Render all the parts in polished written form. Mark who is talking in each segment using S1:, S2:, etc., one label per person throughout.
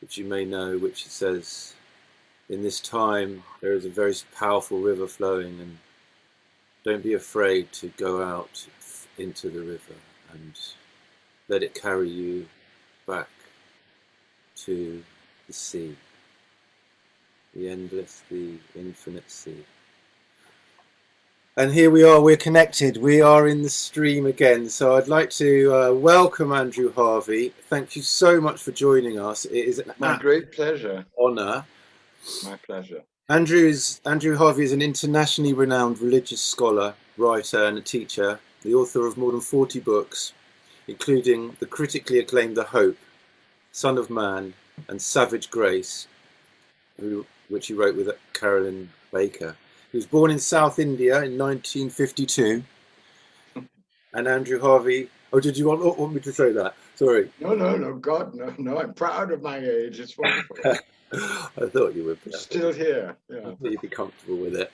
S1: which you may know, which says, in this time there is a very powerful river flowing, and don't be afraid to go out into the river and let it carry you back to the sea, the endless, the infinite sea. And here we are, we're connected, we are in the stream again. So I'd like to welcome Andrew Harvey. Thank you so much for joining us. It is
S2: my great pleasure.
S1: Honour.
S2: My pleasure.
S1: Andrew Harvey is an internationally renowned religious scholar, writer and a teacher, the author of more than 40 books, including the critically acclaimed The Hope, Son of Man and Savage Grace, which he wrote with Carolyn Baker. He was born in South India in 1952. And Andrew Harvey, oh, did you want me to say that? Sorry.
S2: No, God, no, I'm proud of my age. It's wonderful.
S1: I thought you would be.
S2: Still here. Yeah.
S1: I thought you'd be comfortable with it.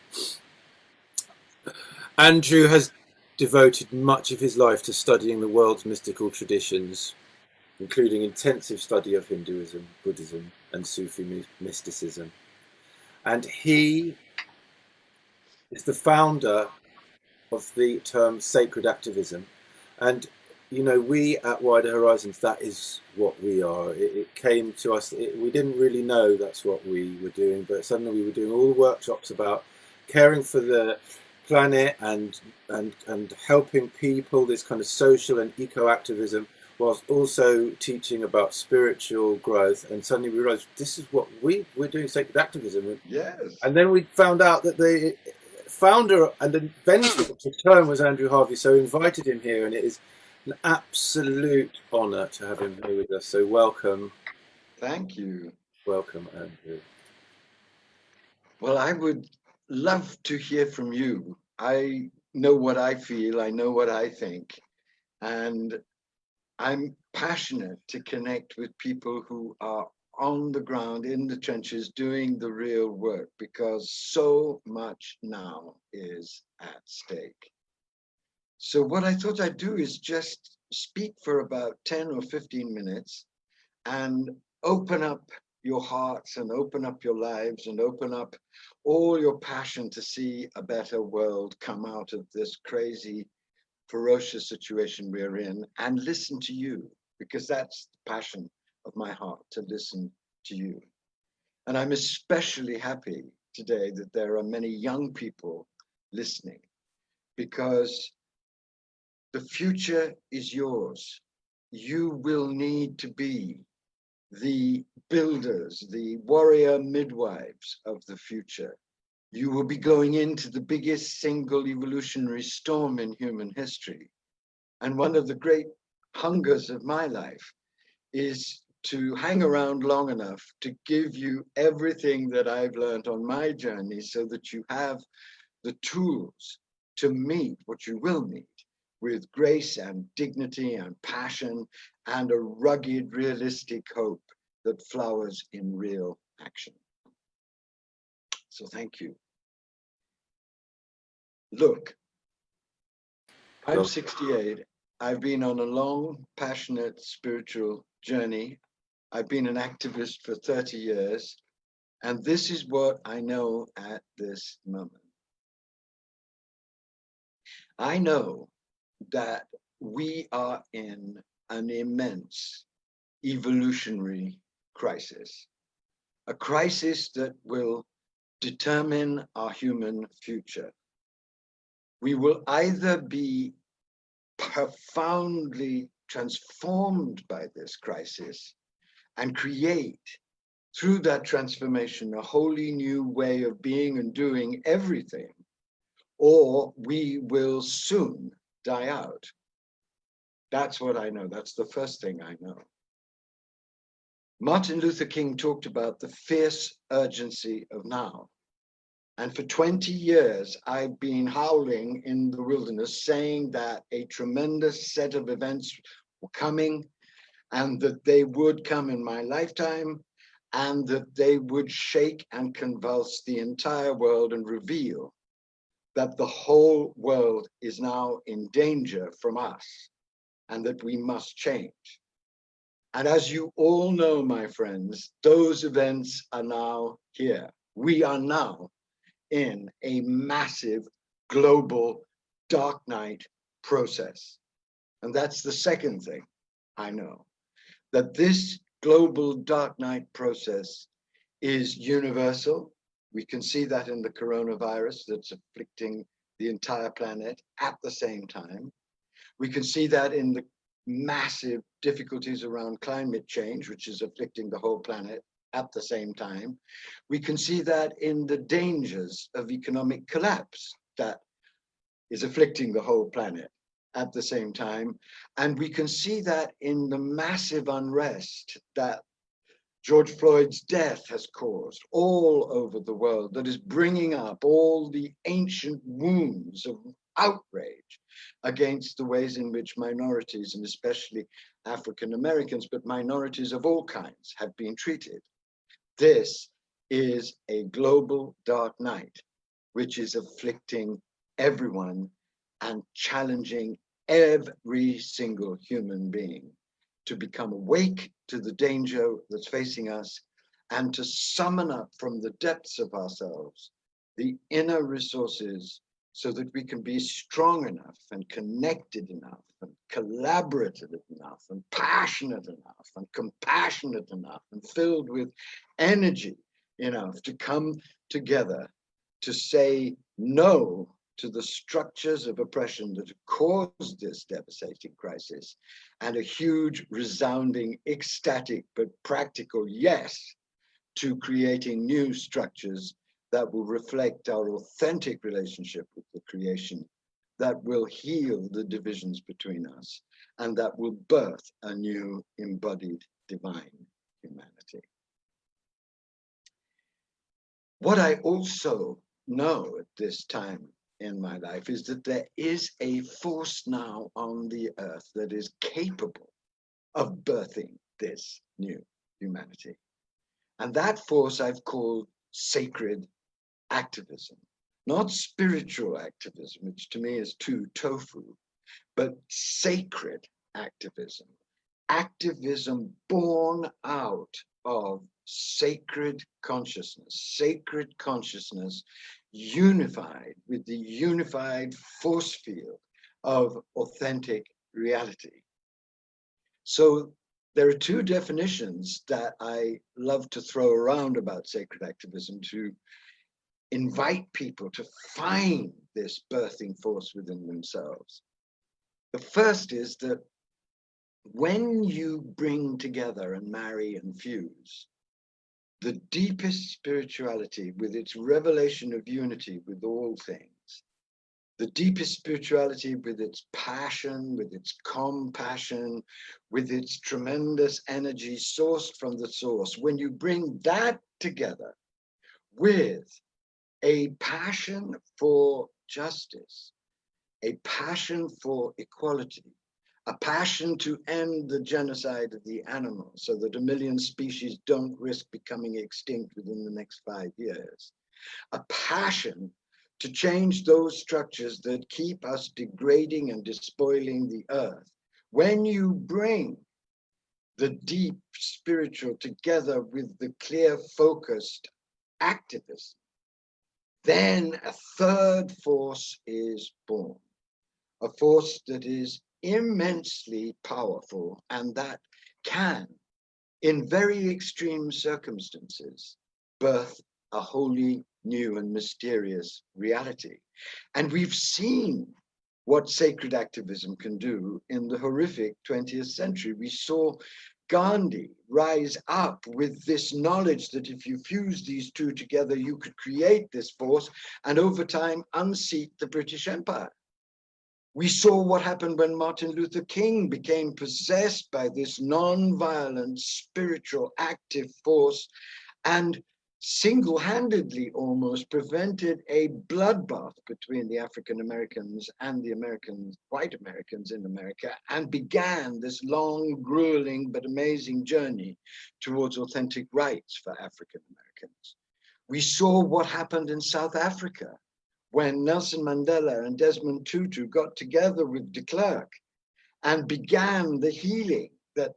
S1: Andrew has devoted much of his life to studying the world's mystical traditions, including intensive study of Hinduism, Buddhism, and Sufi mysticism. And he is the founder of the term Sacred Activism. And, you know, we at Wider Horizons, that is what we are. It came to us, we didn't really know that's what we were doing, but suddenly we were doing all the workshops about caring for the planet and helping people, this kind of social and eco-activism, whilst also teaching about spiritual growth. And suddenly we realized this is what we're doing, Sacred Activism.
S2: Yes.
S1: And then we found out that the founder and inventor of the term was Andrew Harvey, so invited him here, and it is an absolute honour to have him here with us. So welcome.
S2: Thank you.
S1: Welcome, Andrew.
S2: Well, I would love to hear from you. I know what I feel, I know what I think, and I'm passionate to connect with people who are on the ground, in the trenches, doing the real work, because so much now is at stake. So what I thought I'd do is just speak for about 10 or 15 minutes and open up your hearts and open up your lives and open up all your passion to see a better world come out of this crazy, ferocious situation we're in, and listen to you, because that's the passion of my heart, to listen to you. And I'm especially happy today that there are many young people listening, because the future is yours. You will need to be the builders, the warrior midwives of the future. You will be going into the biggest single evolutionary storm in human history. And one of the great hungers of my life is to hang around long enough to give you everything that I've learned on my journey, so that you have the tools to meet what you will meet with grace and dignity and passion and a rugged, realistic hope that flowers in real action. So thank you. Look, I'm 68. I've been on a long, passionate spiritual journey. I've been an activist for 30 years, and this is what I know at this moment. I know that we are in an immense evolutionary crisis, a crisis that will determine our human future. We will either be profoundly transformed by this crisis and create, through that transformation, a wholly new way of being and doing everything, or we will soon die out. That's what I know. That's the first thing I know. Martin Luther King talked about the fierce urgency of now. And for 20 years, I've been howling in the wilderness, saying that a tremendous set of events were coming, and that they would come in my lifetime, and that they would shake and convulse the entire world and reveal that the whole world is now in danger from us, and that we must change. And as you all know, my friends, those events are now here. We are now in a massive global dark night process. And that's the second thing I know, that this global dark night process is universal. We can see that in the coronavirus that's afflicting the entire planet at the same time. We can see that in the massive difficulties around climate change, which is afflicting the whole planet at the same time. We can see that in the dangers of economic collapse that is afflicting the whole planet at the same time. And we can see that in the massive unrest that George Floyd's death has caused all over the world, that is bringing up all the ancient wounds of outrage against the ways in which minorities, and especially African Americans, but minorities of all kinds, have been treated. This is a global dark night, which is afflicting everyone and challenging every single human being to become awake to the danger that's facing us and to summon up from the depths of ourselves the inner resources so that we can be strong enough and connected enough and collaborative enough and passionate enough and compassionate enough and filled with energy enough to come together to say no to the structures of oppression that have caused this devastating crisis, and a huge, resounding, ecstatic, but practical yes to creating new structures that will reflect our authentic relationship with the creation, that will heal the divisions between us, and that will birth a new embodied divine humanity. What I also know at this time in my life is that there is a force now on the earth that is capable of birthing this new humanity. And that force I've called sacred activism, not spiritual activism, which to me is too tofu, but sacred activism. Activism born out of sacred consciousness unified with the unified force field of authentic reality. So there are two definitions that I love to throw around about sacred activism to invite people to find this birthing force within themselves. The first is that when you bring together and marry and fuse the deepest spirituality with its revelation of unity with all things, the deepest spirituality with its passion, with its compassion, with its tremendous energy sourced from the source, when you bring that together with a passion for justice, a passion for equality, a passion to end the genocide of the animals so that 1 million species don't risk becoming extinct within the next 5 years, a passion to change those structures that keep us degrading and despoiling the earth. When you bring the deep spiritual together with the clear focused activism, then a third force is born, a force that is immensely powerful and that can, in very extreme circumstances, birth a wholly new and mysterious reality. And we've seen what sacred activism can do in the horrific 20th century. We saw Gandhi rise up with this knowledge that if you fuse these two together, you could create this force and over time unseat the British Empire. We saw what happened when Martin Luther King became possessed by this non-violent, spiritual, active force and single-handedly almost prevented a bloodbath between the African Americans and the white Americans in America, and began this long, grueling, but amazing journey towards authentic rights for African Americans. We saw what happened in South Africa when Nelson Mandela and Desmond Tutu got together with de Klerk and began the healing that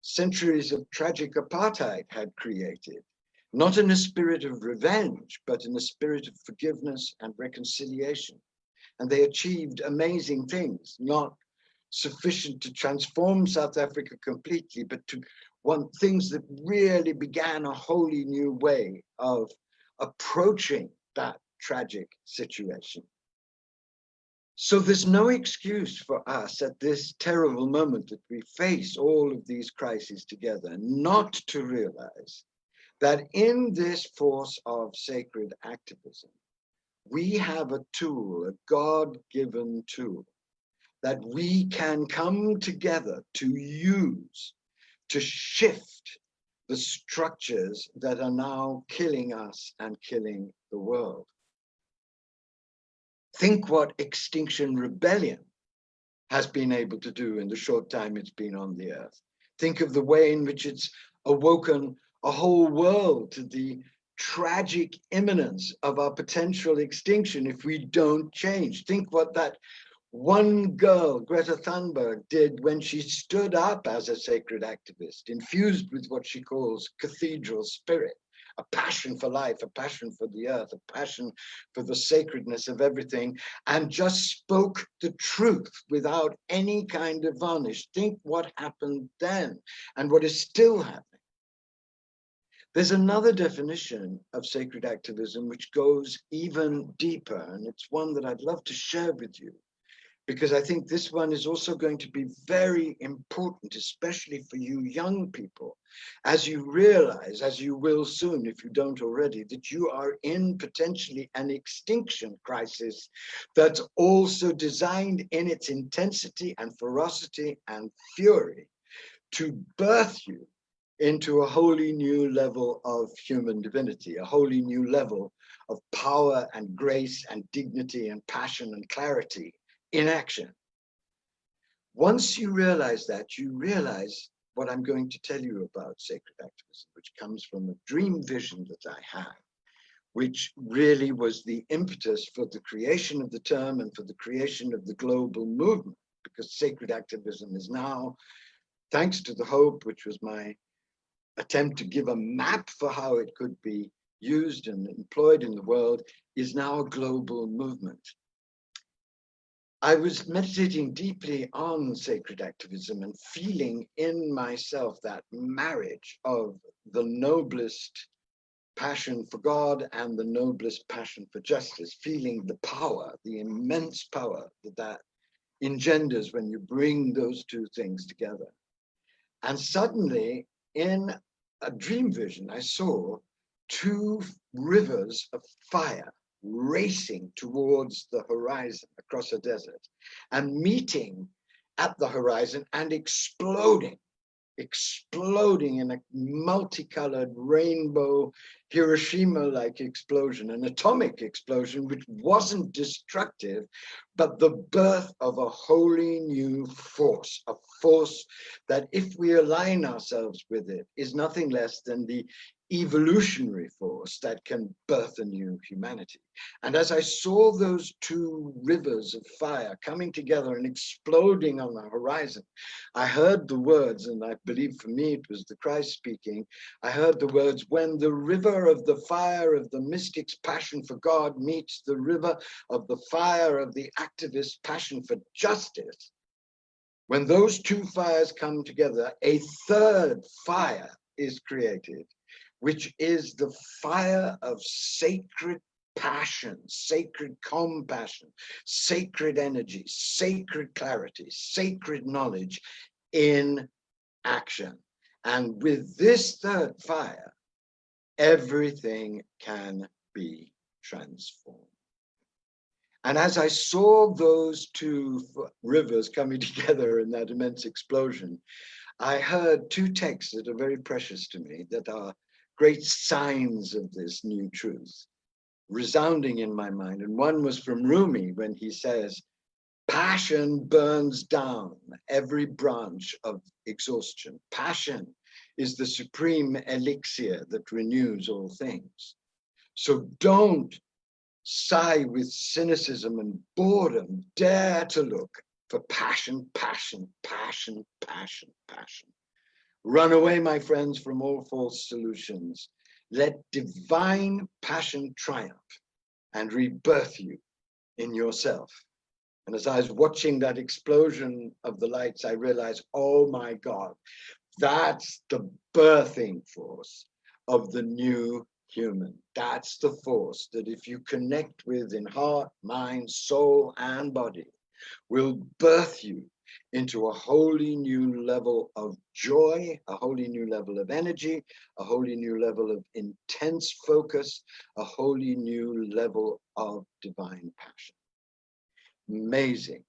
S2: centuries of tragic apartheid had created, not in a spirit of revenge, but in a spirit of forgiveness and reconciliation. And they achieved amazing things, not sufficient to transform South Africa completely, but to want things that really began a wholly new way of approaching that tragic situation. So there's no excuse for us at this terrible moment that we face all of these crises together, not to realize that in this force of sacred activism, we have a tool, a God-given tool, that we can come together to use to shift the structures that are now killing us and killing the world. Think what Extinction Rebellion has been able to do in the short time it's been on the earth. Think of the way in which it's awoken a whole world to the tragic imminence of our potential extinction if we don't change. Think what that one girl, Greta Thunberg, did when she stood up as a sacred activist, infused with what she calls cathedral spirit, a passion for life, a passion for the earth, a passion for the sacredness of everything, and just spoke the truth without any kind of varnish. Think what happened then and what is still happening. There's another definition of sacred activism which goes even deeper, and it's one that I'd love to share with you, because I think this one is also going to be very important, especially for you young people, as you realize, as you will soon if you don't already, that you are in potentially an extinction crisis that's also designed in its intensity and ferocity and fury to birth you into a wholly new level of human divinity, a wholly new level of power and grace and dignity and passion and clarity in action. Once you realize that, you realize what I'm going to tell you about sacred activism, which comes from a dream vision that I had, which really was the impetus for the creation of the term and for the creation of the global movement, because sacred activism is now, thanks to the Hope, which was my attempt to give a map for how it could be used and employed in the world, is now a global movement. I was meditating deeply on sacred activism and feeling in myself that marriage of the noblest passion for God and the noblest passion for justice, feeling the power, the immense power that that engenders when you bring those two things together. And suddenly, in a dream vision, I saw two rivers of fire racing towards the horizon across a desert and meeting at the horizon and exploding in a multicolored rainbow Hiroshima-like explosion, an atomic explosion which wasn't destructive, but the birth of a wholly new force, a force that if we align ourselves with it is nothing less than the evolutionary force that can birth a new humanity. And as I saw those two rivers of fire coming together and exploding on the horizon, I heard the words, and I believe for me it was the Christ speaking, I heard the words, when the river of the fire of the mystic's passion for God meets the river of the fire of the activist's passion for justice, when those two fires come together, a third fire is created, which is the fire of sacred passion, sacred compassion, sacred energy, sacred clarity, sacred knowledge in action. And with this third fire, everything can be transformed. And as I saw those two rivers coming together in that immense explosion, I heard two texts that are very precious to me, that are great signs of this new truth, resounding in my mind. And one was from Rumi when he says, passion burns down every branch of exhaustion. Passion is the supreme elixir that renews all things. So don't sigh with cynicism and boredom. Dare to look for passion, passion, passion, passion, passion. Run away, my friends, from all false solutions. Let divine passion triumph and rebirth you in yourself. And as I was watching that explosion of the lights, I realized, oh my God, that's the birthing force of the new human. That's the force that if you connect with in heart, mind, soul, and body, will birth you into a wholly new level of joy, a wholly new level of energy, a wholly new level of intense focus, a wholly new level of divine passion. Amazing.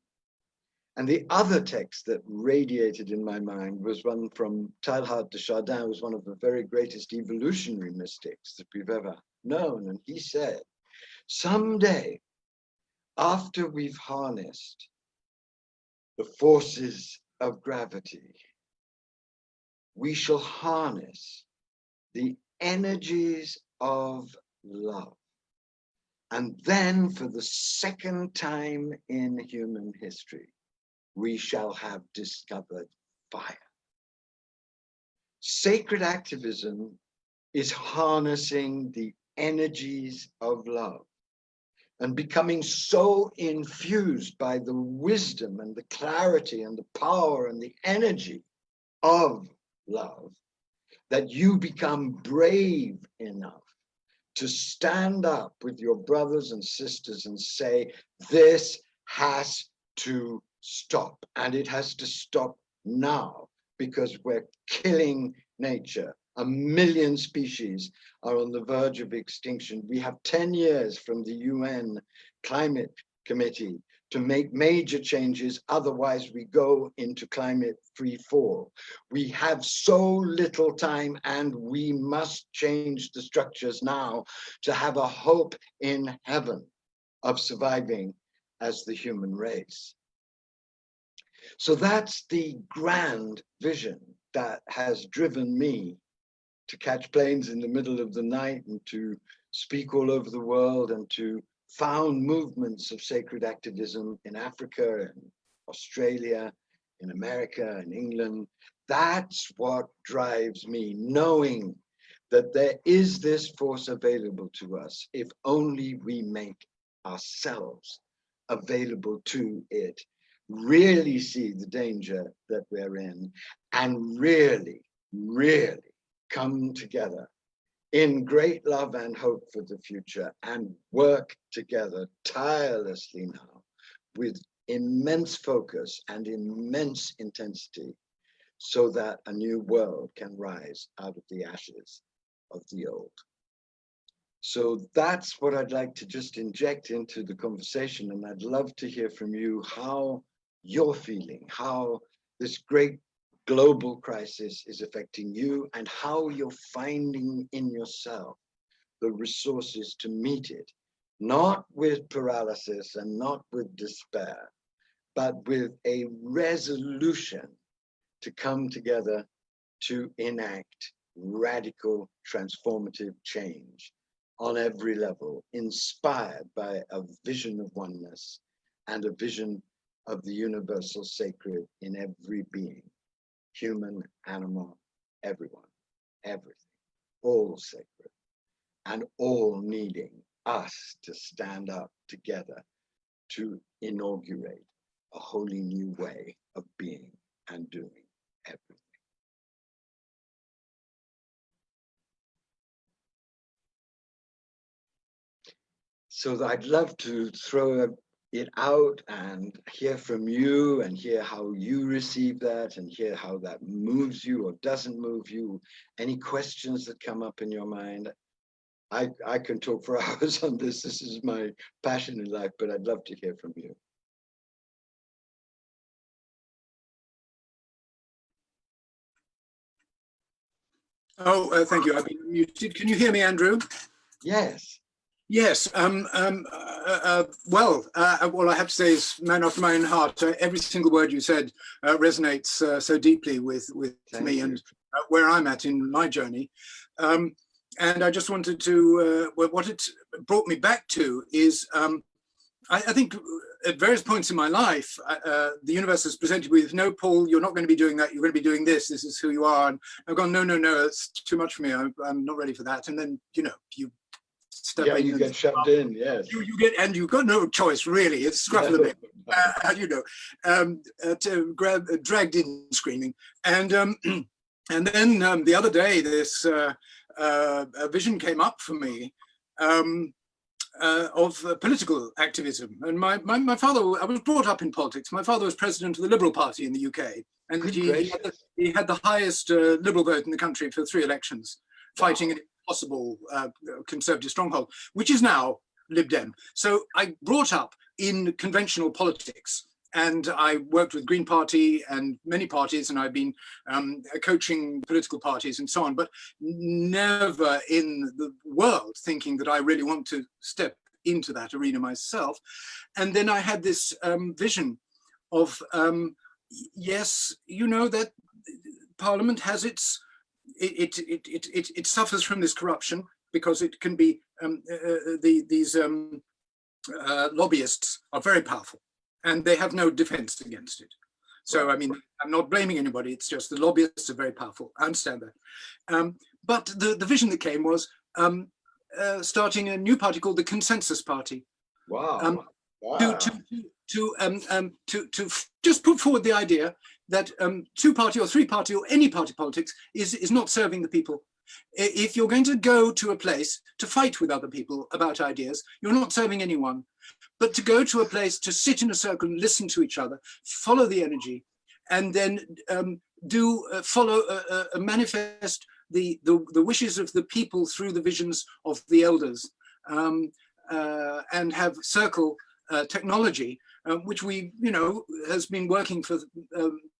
S2: And the other text that radiated in my mind was one from Teilhard de Chardin, who was one of the very greatest evolutionary mystics that we've ever known. And he said, someday, after we've harnessed the forces of gravity, we shall harness the energies of love. And then for the second time in human history, we shall have discovered fire. Sacred activism is harnessing the energies of love and becoming so infused by the wisdom and the clarity and the power and the energy of love that you become brave enough to stand up with your brothers and sisters and say, this has to stop, and it has to stop now, because we're killing nature. 1 million species are on the verge of extinction. We have 10 years from the UN Climate Committee to make major changes, otherwise we go into climate free fall. We have so little time, and we must change the structures now to have a hope in heaven of surviving as the human race. So that's the grand vision that has driven me to catch planes in the middle of the night and to speak all over the world and to found movements of sacred activism in Africa and Australia, in America and England. That's what drives me, knowing that there is this force available to us if only we make ourselves available to it, really see the danger that we're in, and really, really come together in great love and hope for the future and work together tirelessly now with immense focus and immense intensity so that a new world can rise out of the ashes of the old. So that's what I'd like to just inject into the conversation, and I'd love to hear from you how you're feeling, how this great global crisis is affecting you, and how you're finding in yourself the resources to meet it, not with paralysis and not with despair, but with a resolution to come together to enact radical transformative change on every level, inspired by a vision of oneness and a vision of the universal sacred in every being, human, animal, everyone, everything, all sacred, and all needing us to stand up together to inaugurate a wholly new way of being and doing everything. So I'd love to throw it out and hear from you and hear how you receive that and hear how that moves you or doesn't move you. Any questions that come up in your mind? I can talk for hours on this. This is my passion in life, but I'd love to hear from you.
S3: Oh, thank you. I've been muted. Can you hear me, Andrew?
S2: Yes.
S3: Yes. Well, what I have to say is man after my own heart. Every single word you said resonates so deeply with me and where I'm at in my journey. And I just wanted to, what it brought me back to is I think at various points in my life, the universe has presented me with, no, Paul, you're not going to be doing that. You're going to be doing this. This is who you are. And I've gone, no, it's too much for me. I'm not ready for that. And then, you step in.
S2: You get shoved in, yes.
S3: You get, and you've got no choice, really. It's scruff of the neck, dragged in screaming. And then the other day, this a vision came up for me. Of political activism. And my father, I was brought up in politics. My father was president of the Liberal Party in the UK. And he had the highest Liberal vote in the country for 3 elections, fighting an impossible Conservative stronghold, which is now Lib Dem. So I brought up in conventional politics. And I worked with Green Party and many parties, and I've been coaching political parties and so on, but never in the world thinking that I really want to step into that arena myself. And then I had this vision of, yes, that Parliament has it suffers from this corruption because it can be, these lobbyists are very powerful. And they have no defense against it. So, I mean, I'm not blaming anybody. It's just the lobbyists are very powerful. I understand that. But the vision that came was starting a new party called the Consensus Party.
S2: Wow.
S3: To just put forward the idea that 2-party or 3-party or any party politics is not serving the people. If you're going to go to a place to fight with other people about ideas, you're not serving anyone. But to go to a place to sit in a circle and listen to each other, follow the energy, and then manifest the wishes of the people through the visions of the elders, and have circle technology, which we, has been working for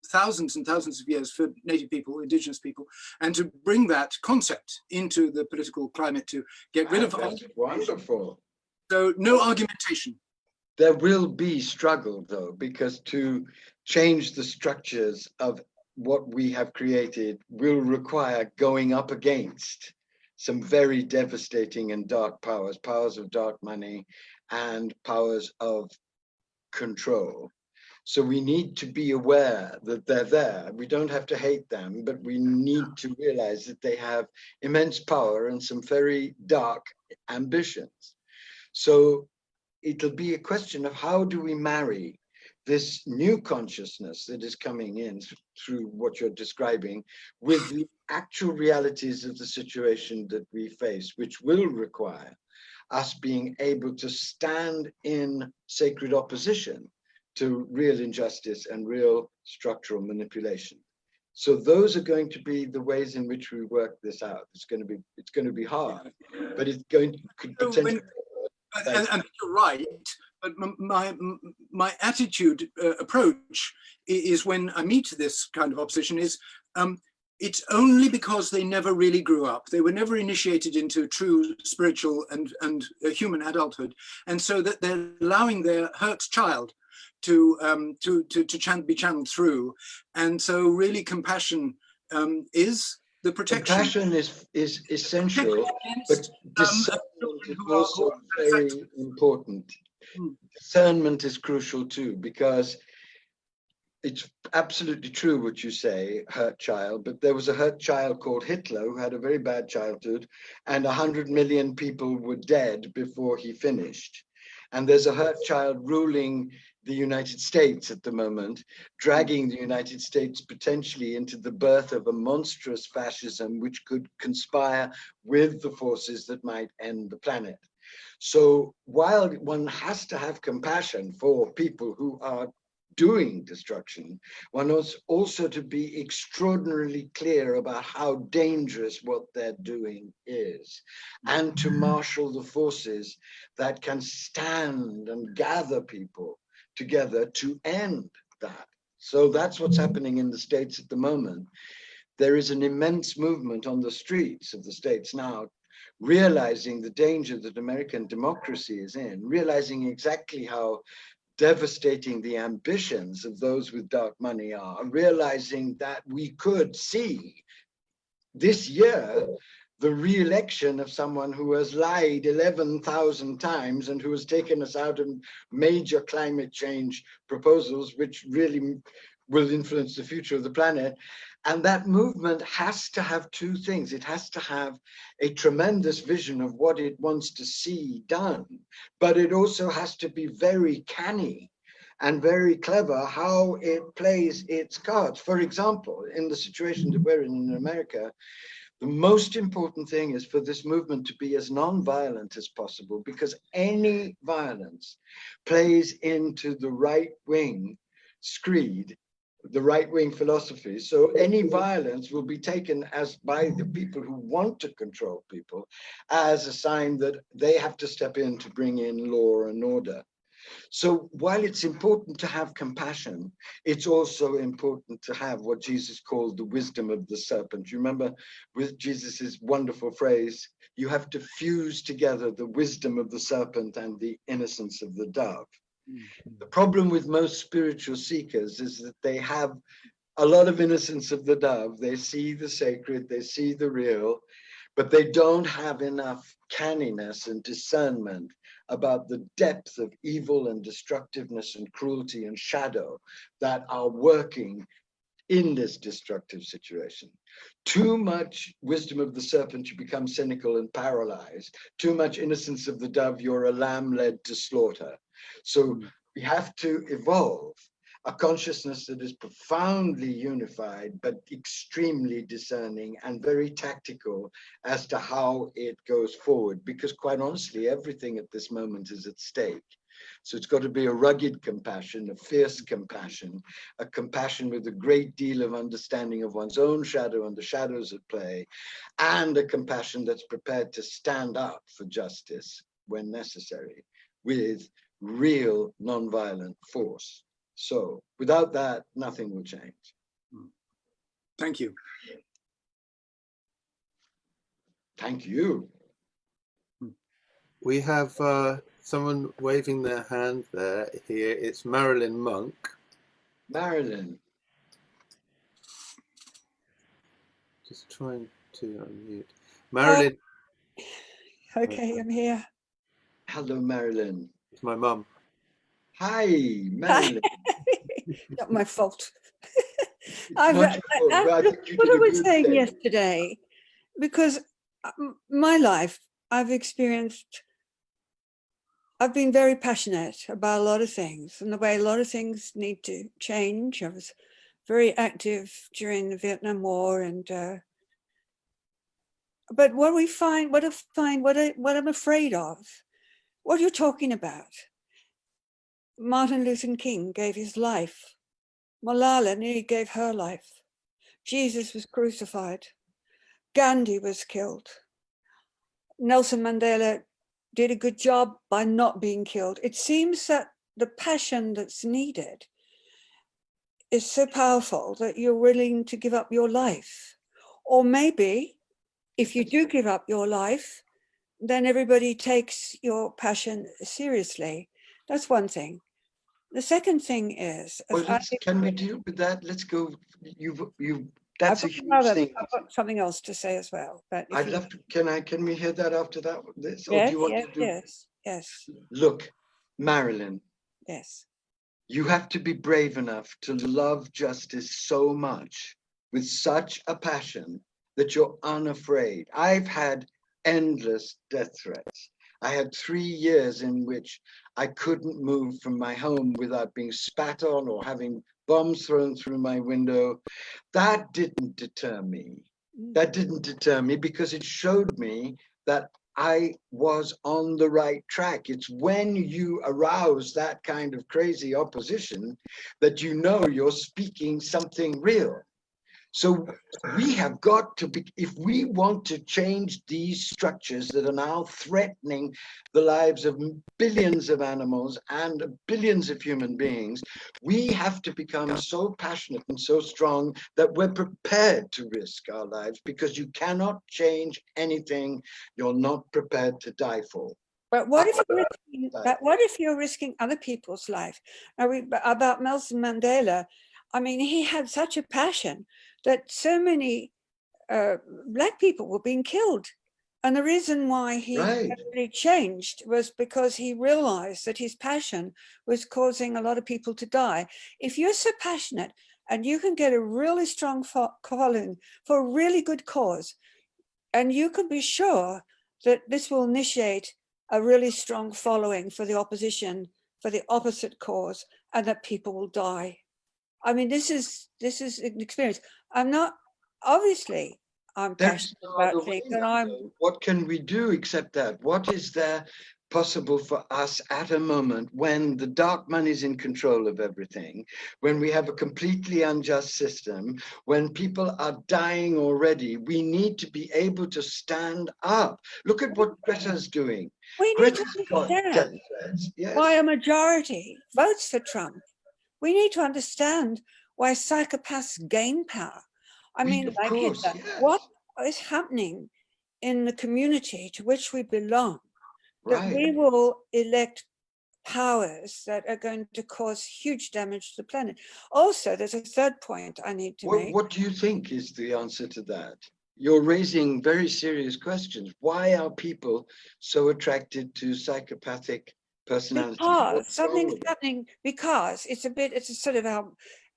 S3: thousands and thousands of years for native people, indigenous people, and to bring that concept into the political climate to get rid of.
S2: That's wonderful.
S3: So no argumentation.
S2: There will be struggle, though, because to change the structures of what we have created will require going up against some very devastating and dark powers, powers of dark money and powers of control. So we need to be aware that they're there. We don't have to hate them, but we need to realize that they have immense power and some very dark ambitions. So it'll be a question of how do we marry this new consciousness that is coming in through what you're describing with the actual realities of the situation that we face, which will require us being able to stand in sacred opposition to real injustice and real structural manipulation. So those are going to be the ways in which we work this out. It's going to be hard, but could potentially.
S3: And you're right, but my attitude approach is when I meet this kind of opposition is it's only because they never really grew up. They were never initiated into true spiritual and human adulthood, and so that they're allowing their hurt child to be channeled through. And so really compassion is the protection.
S2: Compassion is essential, but discernment is also very important. Discernment is crucial too, because it's absolutely true what you say, hurt child, but there was a hurt child called Hitler who had a very bad childhood, and 100 million people were dead before he finished. And there's a hurt child ruling the United States at the moment, dragging the United States potentially into the birth of a monstrous fascism which could conspire with the forces that might end the planet. So while one has to have compassion for people who are doing destruction, one is also to be extraordinarily clear about how dangerous what they're doing is, and to marshal the forces that can stand and gather people together to end that. So that's what's happening in the States at the moment. There is an immense movement on the streets of the States now, realizing the danger that American democracy is in, realizing exactly how devastating the ambitions of those with dark money are, realizing that we could see this year the re-election of someone who has lied 11,000 times and who has taken us out of major climate change proposals, which really will influence the future of the planet. And that movement has to have two things. It has to have a tremendous vision of what it wants to see done, but it also has to be very canny and very clever how it plays its cards. For example, in the situation that we're in America, the most important thing is for this movement to be as non-violent as possible, because any violence plays into the right-wing screed, the right-wing philosophy. So any violence will be taken as by the people who want to control people as a sign that they have to step in to bring in law and order. So while it's important to have compassion, it's also important to have what Jesus called the wisdom of the serpent. You remember with Jesus's wonderful phrase, you have to fuse together the wisdom of the serpent and the innocence of the dove. The problem with most spiritual seekers is that they have a lot of innocence of the dove. They see the sacred, they see the real, but they don't have enough canniness and discernment about the depth of evil and destructiveness and cruelty and shadow that are working in this destructive situation. Too much wisdom of the serpent, you become cynical and paralyzed. Too much innocence of the dove, you're a lamb led to slaughter. So we have to evolve a consciousness that is profoundly unified, but extremely discerning and very tactical as to how it goes forward, because quite honestly, everything at this moment is at stake. So it's got to be a rugged compassion, a fierce compassion, a compassion with a great deal of understanding of one's own shadow and the shadows at play, and a compassion that's prepared to stand up for justice when necessary with real nonviolent force. So without that, nothing will change.
S3: Thank you.
S2: Thank you.
S1: We have someone waving their hand there. Here, it's Marilyn Monk.
S2: Marilyn.
S1: Just trying to unmute. Marilyn.
S4: Okay, I'm here.
S2: Hello, Marilyn.
S1: It's my mum.
S2: Hi, Marilyn.
S4: Not my fault.
S2: Not your fault, but I think you
S4: what
S2: did
S4: I
S2: a
S4: was
S2: good
S4: saying
S2: thing.
S4: yesterday, because my life, I've been very passionate about a lot of things and the way a lot of things need to change. I was very active during the Vietnam War, and but what I'm afraid of, what you're talking about. Martin Luther King gave his life. Malala nearly gave her life. Jesus was crucified. Gandhi was killed. Nelson Mandela did a good job by not being killed. It seems that the passion that's needed is so powerful that you're willing to give up your life. Or maybe if you do give up your life, then everybody takes your passion seriously. That's one thing. The second thing is,
S2: Well, can we deal with that? Let's go. That's a huge thing.
S4: I've got something else to say as well. But
S2: I'd love to. Can we hear that after that? This, or
S4: yes,
S2: do you want
S4: yes,
S2: to do?
S4: yes.
S2: Look, Marilyn.
S4: Yes.
S2: You have to be brave enough to love justice so much with such a passion that you're unafraid. I've had endless death threats. I had 3 years in which I couldn't move from my home without being spat on or having bombs thrown through my window. That didn't deter me. That didn't deter me because it showed me that I was on the right track. It's when you arouse that kind of crazy opposition that you know you're speaking something real. So we have got to be, if we want to change these structures that are now threatening the lives of billions of animals and billions of human beings, we have to become so passionate and so strong that we're prepared to risk our lives, because you cannot change anything you're not prepared to die for.
S4: But what if you're risking other people's life? About Nelson Mandela, I mean, he had such a passion that so many black people were being killed. And the reason why he really changed was because he realized that his passion was causing a lot of people to die. If you're so passionate and you can get a really strong following for a really good cause, and you can be sure that this will initiate a really strong following for the opposition, for the opposite cause, and that people will die. I mean, this is an experience. I'm not, obviously, I'm passionate about things, and
S2: what can we do except that? What is there possible for us at a moment when the dark money is in control of everything, when we have a completely unjust system, when people are dying already? We need to be able to stand up. Look at what Greta's doing.
S4: We need to understand why a majority votes for Trump. We need to understand why psychopaths gain power. I mean, like Hitler, what is happening in the community to which we belong, that we will elect powers that are going to cause huge damage to the planet. Also, there's a third point I need to make.
S2: What do you think is the answer to that? You're raising very serious questions. Why are people so attracted to psychopathic personalities?
S4: Because something's happening, because it's a sort of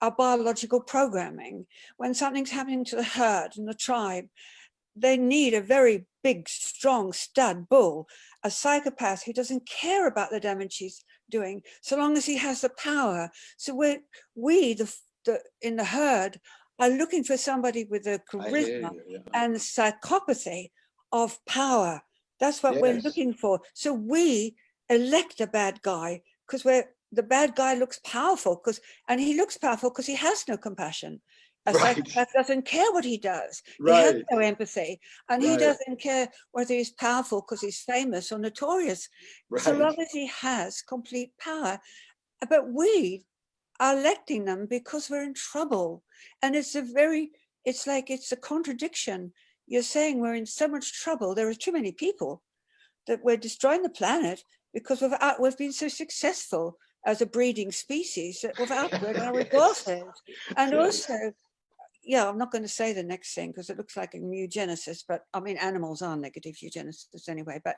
S4: our biological programming. When something's happening to the herd and the tribe, they need a very big, strong stud bull, a psychopath who doesn't care about the damage he's doing, so long as he has the power. So we in the herd are looking for somebody with the charisma and the psychopathy of power. That's what we're looking for. So we elect a bad guy because the bad guy looks powerful, and he looks powerful because he has no compassion. A psychopath doesn't care what he does. He has no empathy, and he doesn't care whether he's powerful because he's famous or notorious, so long as he has complete power. But we are electing them because we're in trouble, and it's a contradiction. You're saying we're in so much trouble. There are too many people, that we're destroying the planet because we've been so successful as a breeding species that we've outgrown our resources. And also, I'm not going to say the next thing because it looks like a eugenicist, but I mean, animals are negative eugenicists anyway. But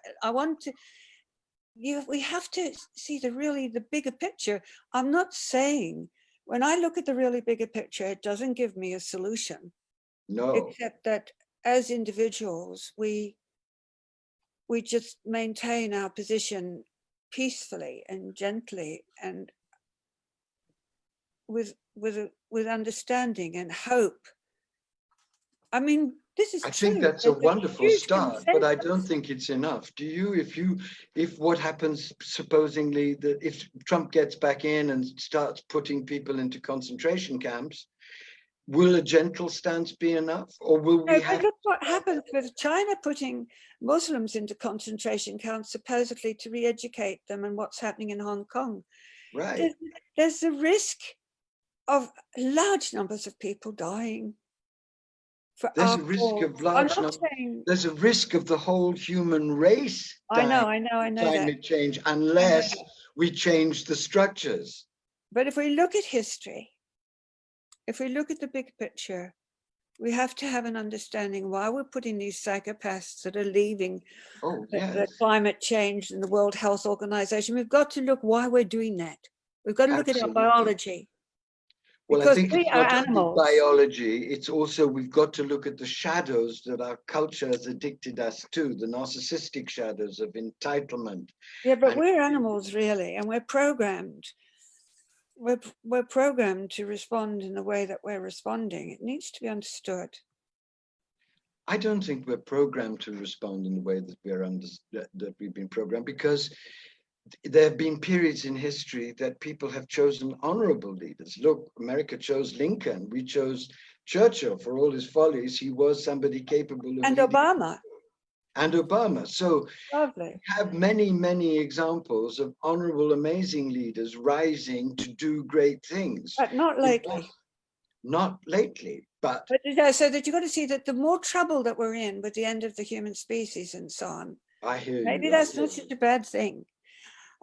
S4: we have to see the bigger picture. I'm not saying, when I look at the really bigger picture, it doesn't give me a solution. No. Except that as individuals, we just maintain our position peacefully and gently and with understanding and hope. I mean, this is
S2: I think that's a wonderful start, but I don't think it's enough. Do you? If what happens, supposedly, that if Trump gets back in and starts putting people into concentration camps, will a gentle stance be enough, or will we have?
S4: Look what happens with China putting Muslims into concentration camps, supposedly to re-educate them, and what's happening in Hong Kong.
S2: Right.
S4: There's the risk of large numbers of people dying.
S2: There's a risk of large numbers. There's a risk of the whole human race dying.
S4: I know
S2: climate change, unless we change the structures.
S4: But if we look at history, if we look at the big picture, we have to have an understanding why we're putting these psychopaths that are leaving the climate change and the World Health Organization. We've got to look why we're doing that. We've got to look at our biology.
S2: Well, I think it's not only biology, it's also we've got to look at the shadows that our culture has addicted us to, the narcissistic shadows of entitlement.
S4: Yeah, but we're animals, really, and we're programmed. We're programmed to respond in the way that we're responding. It needs to be understood.
S2: I don't think we're programmed to respond in the way that that we've been programmed, because there have been periods in history that people have chosen honorable leaders. Look, America chose Lincoln. We chose Churchill for all his follies. He was somebody capable of
S4: leading. Obama.
S2: And Obama. So
S4: lovely.
S2: We have many, many examples of honorable, amazing leaders rising to do great things.
S4: But not lately.
S2: Not lately, but
S4: so that you've got to see that the more trouble that we're in with the end of the human species and so on.
S2: I hear you.
S4: Maybe that's not such a bad thing.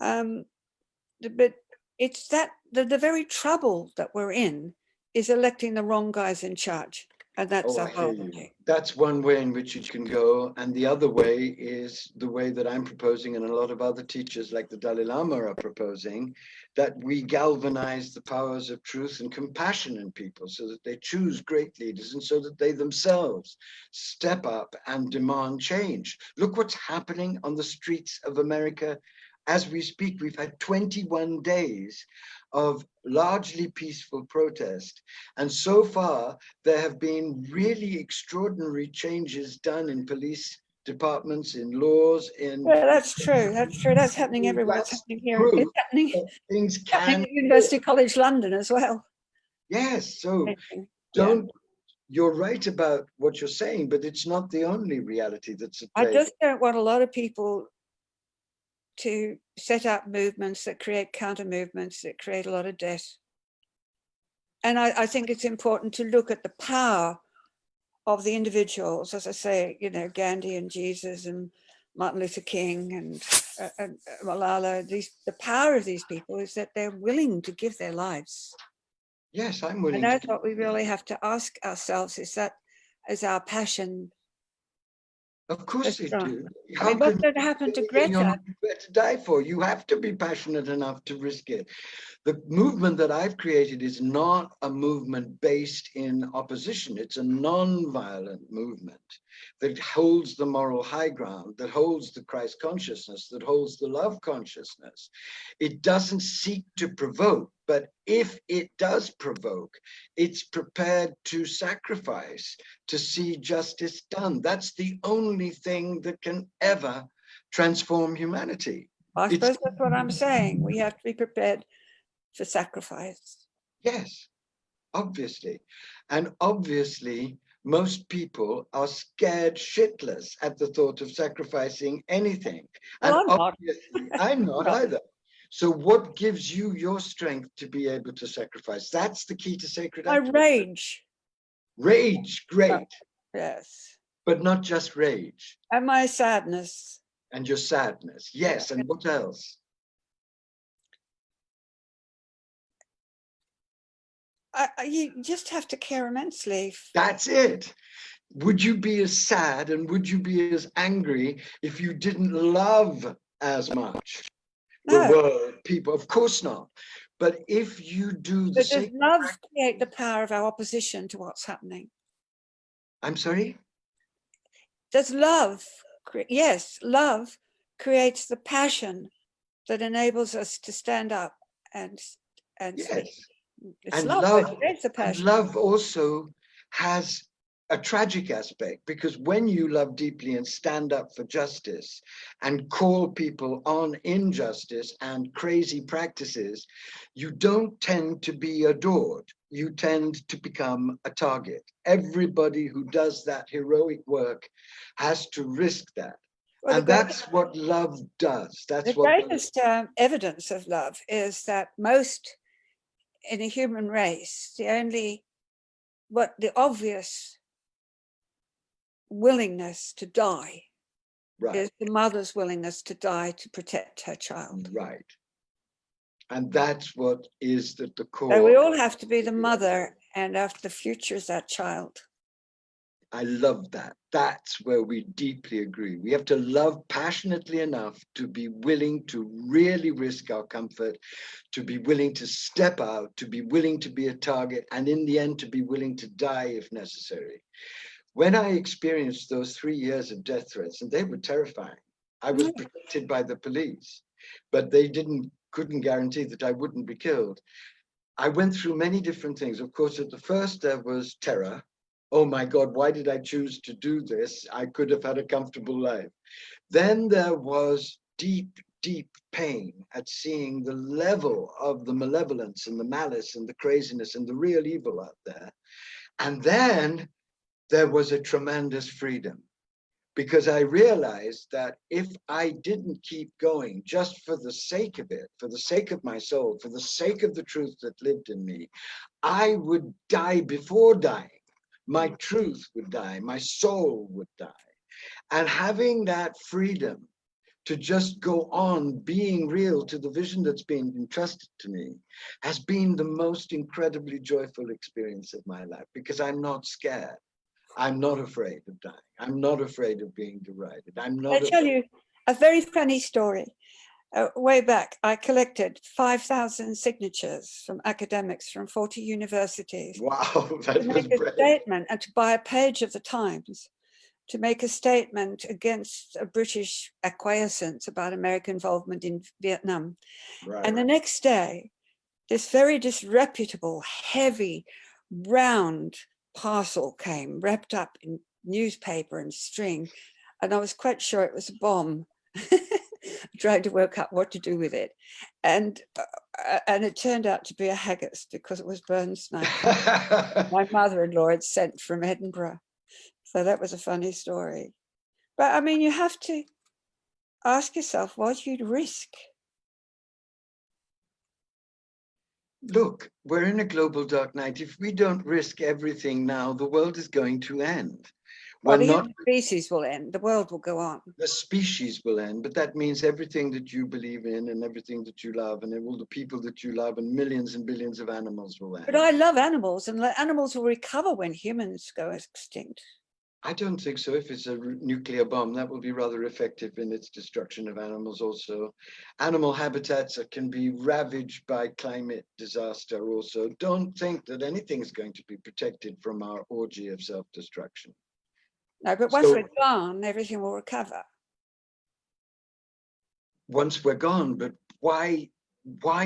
S4: But it's that the very trouble that we're in is electing the wrong guys in charge. And that's
S2: Oh,
S4: our
S2: I hear you.
S4: biology.
S2: That's one way in which it can go. And the other way is the way that I'm proposing, and a lot of other teachers like the Dalai Lama are proposing, that we galvanize the powers of truth and compassion in people so that they choose great leaders and so that they themselves step up and demand change. Look what's happening on the streets of America as we speak. We've had 21 days of largely peaceful protest. And so far, there have been really extraordinary changes done in police departments, in laws, in...
S4: Yeah, that's true. That's true. That's happening everywhere. It's
S2: That's
S4: happening here.
S2: proof
S4: It's happening,
S2: that things
S4: happening
S2: can...
S4: at University College London as well.
S2: Yes, so
S4: Yeah.
S2: don't... You're right about what you're saying, but it's not the only reality that's at
S4: I
S2: play.
S4: just don't want a lot of people to set up movements that create counter movements that create a lot of death. And I think it's important to look at the power of the individuals, as I say, you know, Gandhi and Jesus and Martin Luther King and Malala. The power of these people is that they're willing to give their lives.
S2: Yes, I'm willing.
S4: And that's what we really have to ask ourselves: is our passion?
S2: Of course they do.
S4: I mean, what's going to happen to Greta?
S2: You're not prepared to die for. You have to be passionate enough to risk it. The movement that I've created is not a movement based in opposition. It's a non-violent movement that holds the moral high ground, that holds the Christ consciousness, that holds the love consciousness. It doesn't seek to provoke, but if it does provoke, it's prepared to sacrifice to see justice done. That's the only thing that can ever transform humanity.
S4: I suppose that's what I'm saying. We have to be prepared for sacrifice.
S2: Yes, obviously. And obviously, most people are scared shitless at the thought of sacrificing anything.
S4: Well,
S2: And
S4: I'm not.
S2: obviously, I'm not either. So what gives you your strength to be able to sacrifice? That's the key to sacred activism.
S4: My rage.
S2: Rage, great.
S4: Yes.
S2: But not just rage.
S4: And my sadness.
S2: And your sadness. Yes, and what else?
S4: You just have to care immensely.
S2: That's it. Would you be as sad and would you be as angry if you didn't love as much the world, people? Of course not. But if you do the
S4: does love create the power of our opposition to what's happening?
S2: I'm sorry?
S4: Does love, yes, love creates the passion that enables us to stand up and
S2: yes.
S4: speak. It's
S2: And love also has a tragic aspect, because when you love deeply and stand up for justice and call people on injustice and crazy practices, you don't tend to be adored. You tend to become a target. Everybody who does that heroic work has to risk that. Well, and that's what love does. That's
S4: the greatest evidence of love is that most in a human race, the obvious willingness to die is the mother's willingness to die to protect her child.
S2: Right. And that's what is at the core.
S4: So we all have to be the mother, and after the future is that child.
S2: I love that. That's where we deeply agree. We have to love passionately enough to be willing to really risk our comfort, to be willing to step out, to be willing to be a target, and in the end, to be willing to die if necessary. When I experienced those 3 years of death threats, and they were terrifying, I was protected by the police, but they couldn't guarantee that I wouldn't be killed. I went through many different things. Of course, at the first, there was terror. Oh my God, why did I choose to do this? I could have had a comfortable life. Then there was deep, deep pain at seeing the level of the malevolence and the malice and the craziness and the real evil out there. And then there was a tremendous freedom, because I realized that if I didn't keep going just for the sake of it, for the sake of my soul, for the sake of the truth that lived in me, I would die before dying. My truth would die, my soul would die. And having that freedom to just go on being real to the vision that's been entrusted to me has been the most incredibly joyful experience of my life, because I'm not scared. I'm not afraid of dying. I'm not afraid of being derided. I'm not.
S4: I tell you a very funny story. Way back, I collected 5,000 signatures from academics from 40 universities.
S2: Wow, that
S4: to
S2: was
S4: make a
S2: brave.
S4: statement and to buy a page of the Times to make a statement against a British acquiescence about American involvement in Vietnam.
S2: Right.
S4: And the next day, this very disreputable, heavy, round parcel came wrapped up in newspaper and string. And I was quite sure it was a bomb. Trying to work out what to do with it. And it turned out to be a haggis because it was Bernstein. My mother-in-law had sent from Edinburgh. So that was a funny story. But I mean, you have to ask yourself what you'd risk.
S2: Look, we're in a global dark night. If we don't risk everything now, the world is going to end.
S4: Well, the human species will end. The world will go on.
S2: The species will end, but that means everything that you believe in and everything that you love and all the people that you love and millions and billions of animals will end.
S4: But I love animals, and animals will recover when humans go extinct.
S2: I don't think so. If it's a nuclear bomb, that will be rather effective in its destruction of animals also. Animal habitats can be ravaged by climate disaster also. Don't think that anything's going to be protected from our orgy of self-destruction.
S4: No, but once we're gone, everything will recover.
S2: Once we're gone, but why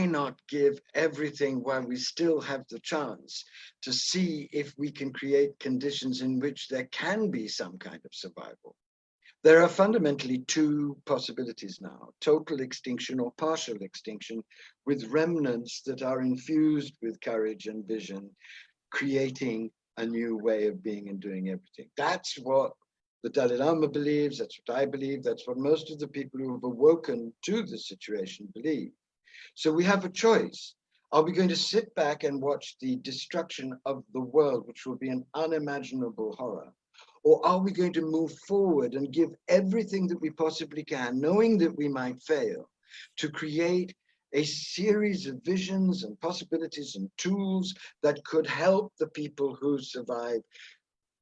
S2: not give everything while we still have the chance to see if we can create conditions in which there can be some kind of survival? There are fundamentally two possibilities now: total extinction or partial extinction, with remnants that are infused with courage and vision, creating a new way of being and doing everything. That's what the Dalai Lama believes, that's what I believe, that's what most of the people who have awoken to the situation believe. So we have a choice. Are we going to sit back and watch the destruction of the world, which will be an unimaginable horror? Or are we going to move forward and give everything that we possibly can, knowing that we might fail, to create a series of visions and possibilities and tools that could help the people who survive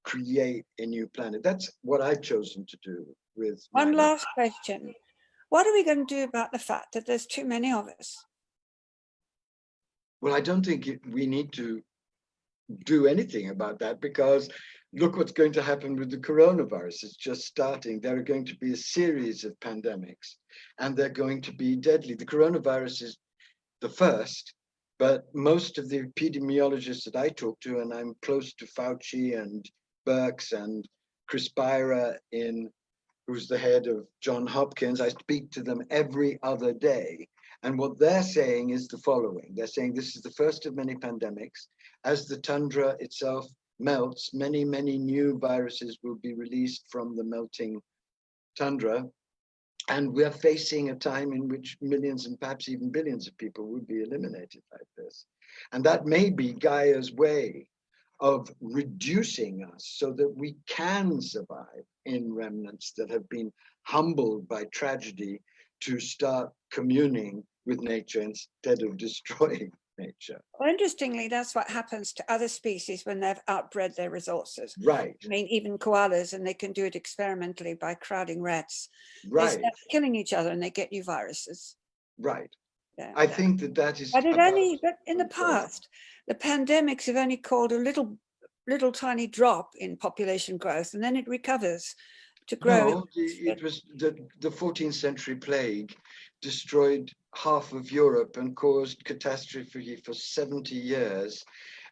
S2: create a new planet? That's what I've chosen to do with
S4: one last question. What are we going to do about the fact that there's too many of us?
S2: Well, I don't think we need to do anything about that, because look what's going to happen with the coronavirus. It's just starting. There are going to be a series of pandemics, and they're going to be deadly. The coronavirus is the first, but most of the epidemiologists that I talk to, and I'm close to Fauci and Birx and Chris Byra, who's the head of Johns Hopkins, I speak to them every other day. And what they're saying is the following. They're saying this is the first of many pandemics. As the tundra itself melts, many, many new viruses will be released from the melting tundra. And we're facing a time in which millions and perhaps even billions of people will be eliminated like this. And that may be Gaia's way of reducing us so that we can survive in remnants that have been humbled by tragedy to start communing with nature instead of destroying nature.
S4: Well, interestingly, that's what happens to other species when they've outbred their resources.
S2: Right.
S4: I mean, even koalas, and they can do it experimentally by crowding rats.
S2: Right.
S4: They start killing each other and they get new viruses.
S2: Right.
S4: Yeah.
S2: I think that is.
S4: But in the past, the pandemics have only caused a little tiny drop in population growth, and then it recovers to grow.
S2: No, it was the 14th century plague destroyed half of Europe and caused catastrophe for 70 years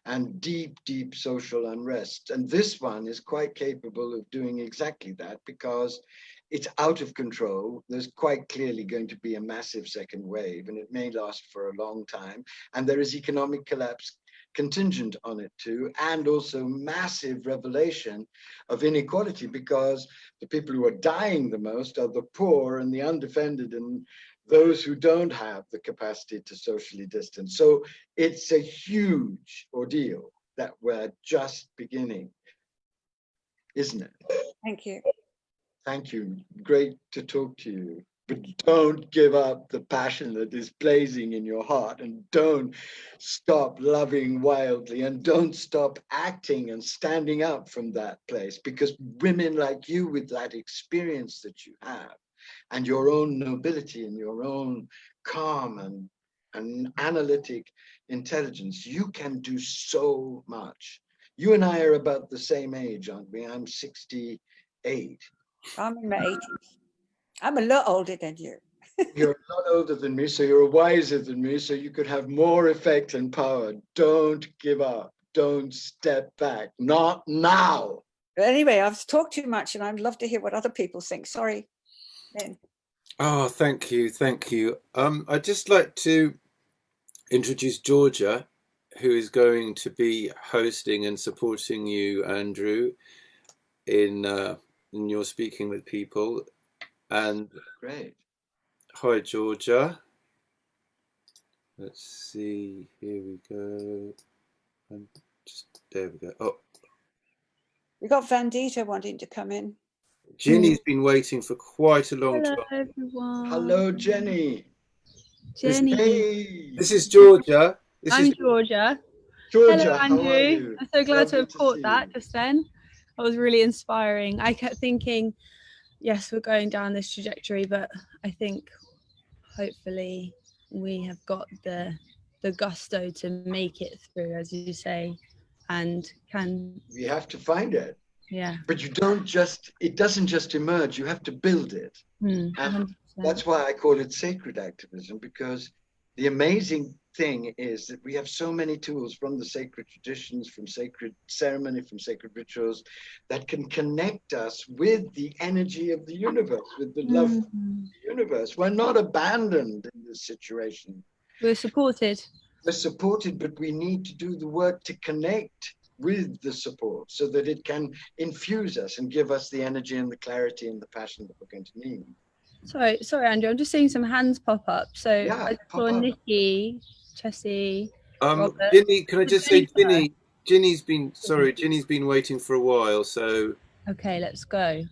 S2: and deep, deep social unrest. And this one is quite capable of doing exactly that, because it's out of control. There's quite clearly going to be a massive second wave, and it may last for a long time. And there is economic collapse contingent on it too, and also massive revelation of inequality, because the people who are dying the most are the poor and the undefended and those who don't have the capacity to socially distance. So it's a huge ordeal that we're just beginning, isn't it?
S4: Thank you.
S2: Thank you. Great to talk to you. but don't give up the passion that is blazing in your heart, and don't stop loving wildly, and don't stop acting and standing up from that place, because women like you, with that experience that you have and your own nobility and your own calm and analytic intelligence, you can do so much. You and I are about the same age, aren't we? I'm 68.
S4: I'm in my 80s. I'm a lot older than you.
S2: You're a lot older than me, so you're wiser than me, so you could have more effect and power. Don't give up. Don't step back. Not now.
S4: But anyway, I've talked too much, and I'd love to hear what other people think. Sorry, Lynn.
S1: Oh, thank you. Thank you. I'd just like to introduce Georgia, who is going to be hosting and supporting you, Andrew, in your speaking with people. And
S2: Great.
S1: hi, Georgia. Let's see. Here we go. And just there we go. Oh,
S4: We got Vandita wanting to come in.
S1: Ginny's been waiting for quite a long
S5: Hello,
S1: time.
S5: everyone.
S2: Hello, Jenny.
S5: Jenny.
S2: Hey.
S1: This is Georgia.
S5: I'm Georgia.
S2: Georgia,
S5: Hello,
S2: how are
S5: Andrew.
S2: you?
S5: I'm so glad to
S2: Lovely
S5: have caught
S2: see
S5: that
S2: you.
S5: just then. That was really inspiring. I kept thinking, yes, we're going down this trajectory, but I think hopefully we have got the gusto to make it through, as you say, and can,
S2: We have to find it.
S5: yeah.
S2: But you don't just, it doesn't just emerge, you have to build it. And
S5: 100%.
S2: that's why I call it sacred activism, because the amazing thing is that we have so many tools from the sacred traditions, from sacred ceremony, from sacred rituals, that can connect us with the energy of the universe, with the love of the universe. We're not abandoned in this situation.
S5: We're supported.
S2: We're supported, but we need to do the work to connect with the support so that it can infuse us and give us the energy and the clarity and the passion that we're going to need.
S5: Sorry, Andrew. I'm just seeing some hands pop up. So
S2: Yeah,
S5: I
S2: pop
S5: saw
S2: up.
S5: Nikki, Chessie, Robert.
S1: Ginny, can I just say,
S5: Jennifer.
S1: Ginny's been waiting for a while, so.
S5: Okay, let's go.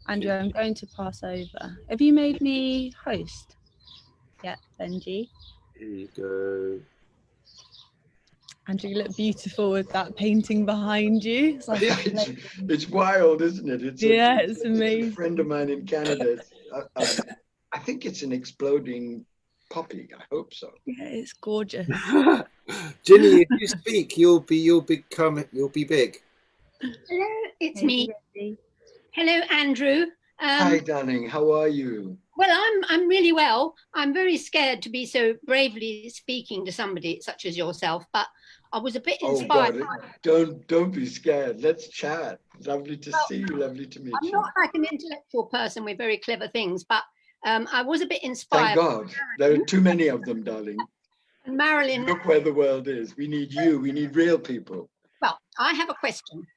S5: Andrew, I'm going to pass over. Have you made me host? Yeah, Benji.
S1: Here you go.
S5: Andrew, you look beautiful with that painting behind you. It's, like
S2: It's wild, isn't it?
S5: it's amazing.
S2: A friend of mine in Canada. I think it's an exploding poppy. I hope so.
S5: Yeah, it's gorgeous.
S1: Ginny, if you speak, you'll be big.
S6: Hello, it's
S5: Hey,
S6: me.
S5: Reggie.
S6: Hello, Andrew.
S2: Hi, darling. How are you?
S6: Well, I'm really well. I'm very scared to be so bravely speaking to somebody such as yourself, but I was a bit inspired.
S2: Don't be scared. Let's chat. Lovely to see you. Lovely to meet
S6: I'm
S2: you.
S6: not like an intellectual person with very clever things, but I was a bit inspired.
S2: Thank God. There are too many of them, darling.
S6: And Marilyn.
S2: Look where the world is. We need you. We need real people.
S6: Well, I have a question,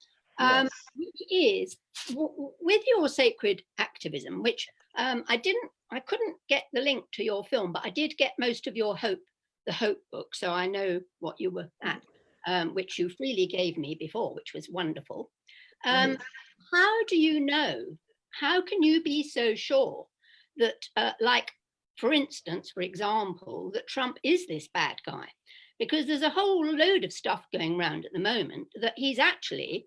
S2: Yes.
S6: which is with your sacred activism, which I couldn't get the link to your film, but I did get most of your the Hope book, so I know what you were at, which you freely gave me before, which was wonderful. How do you know? How can you be so sure that, like, for instance, for example, that Trump is this bad guy? Because there's a whole load of stuff going around at the moment that he's actually,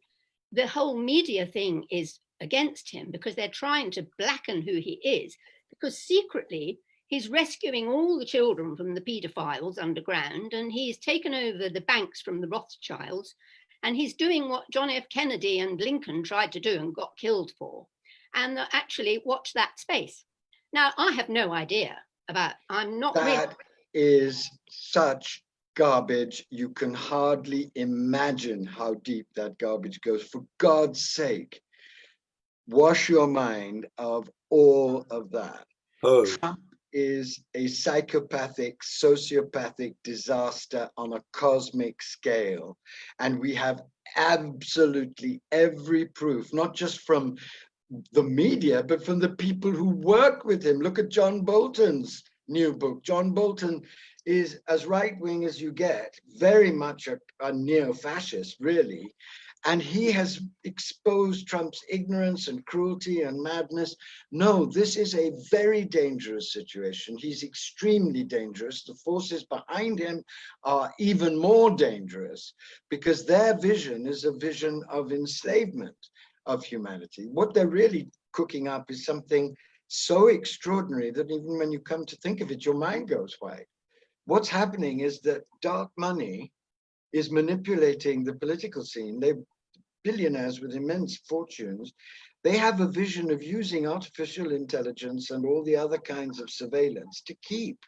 S6: the whole media thing is against him because they're trying to blacken who he is, because secretly he's rescuing all the children from the paedophiles underground, and he's taken over the banks from the Rothschilds, and he's doing what John F. Kennedy and Lincoln tried to do and got killed for. And actually, watch that space. Now, I have no idea about, I'm not really.
S2: That is such garbage. You can hardly imagine how deep that garbage goes. For God's sake, wash your mind of all of that.
S1: Oh.
S2: Trump is a psychopathic, sociopathic disaster on a cosmic scale. And we have absolutely every proof, not just from the media, but from the people who work with him. Look at John Bolton's new book. John Bolton is as right-wing as you get, very much a neo-fascist, really. And he has exposed Trump's ignorance and cruelty and madness. No, this is a very dangerous situation. He's extremely dangerous. The forces behind him are even more dangerous because their vision is a vision of enslavement of humanity. What they're really cooking up is something so extraordinary that even when you come to think of it, your mind goes white. What's happening is that dark money is manipulating the political scene. They're billionaires with immense fortunes. They have a vision of using artificial intelligence and all the other kinds of surveillance to keep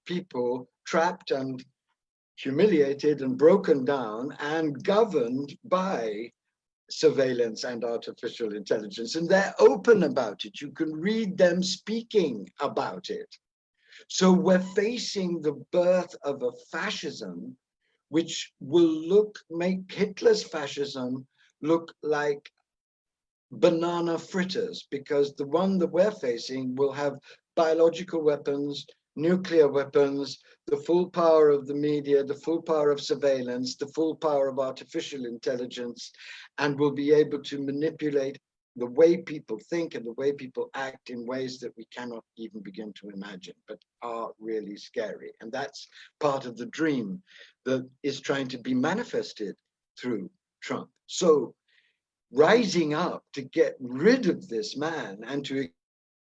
S2: people trapped and humiliated and broken down and governed by surveillance and artificial intelligence. And they're open about it. You can read them speaking about it. So we're facing the birth of a fascism which will make Hitler's fascism look like banana fritters, because the one that we're facing will have biological weapons, nuclear weapons, the full power of the media, the full power of surveillance, the full power of artificial intelligence, and will be able to manipulate the way people think and the way people act in ways that we cannot even begin to imagine, but are really scary. And that's part of the dream that is trying to be manifested through Trump. So rising up to get rid of this man and to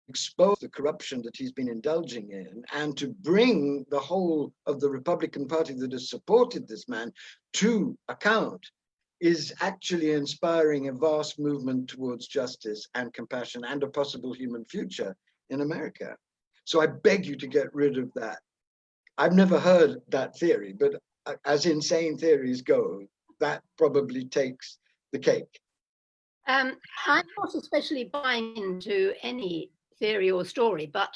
S2: expose the corruption that he's been indulging in and to bring the whole of the Republican Party that has supported this man to account is actually inspiring a vast movement towards justice and compassion and a possible human future in America. So I beg you to get rid of that. I've never heard that theory, but as insane theories go, that probably takes the cake.
S6: I'm not especially buying into any theory or story, but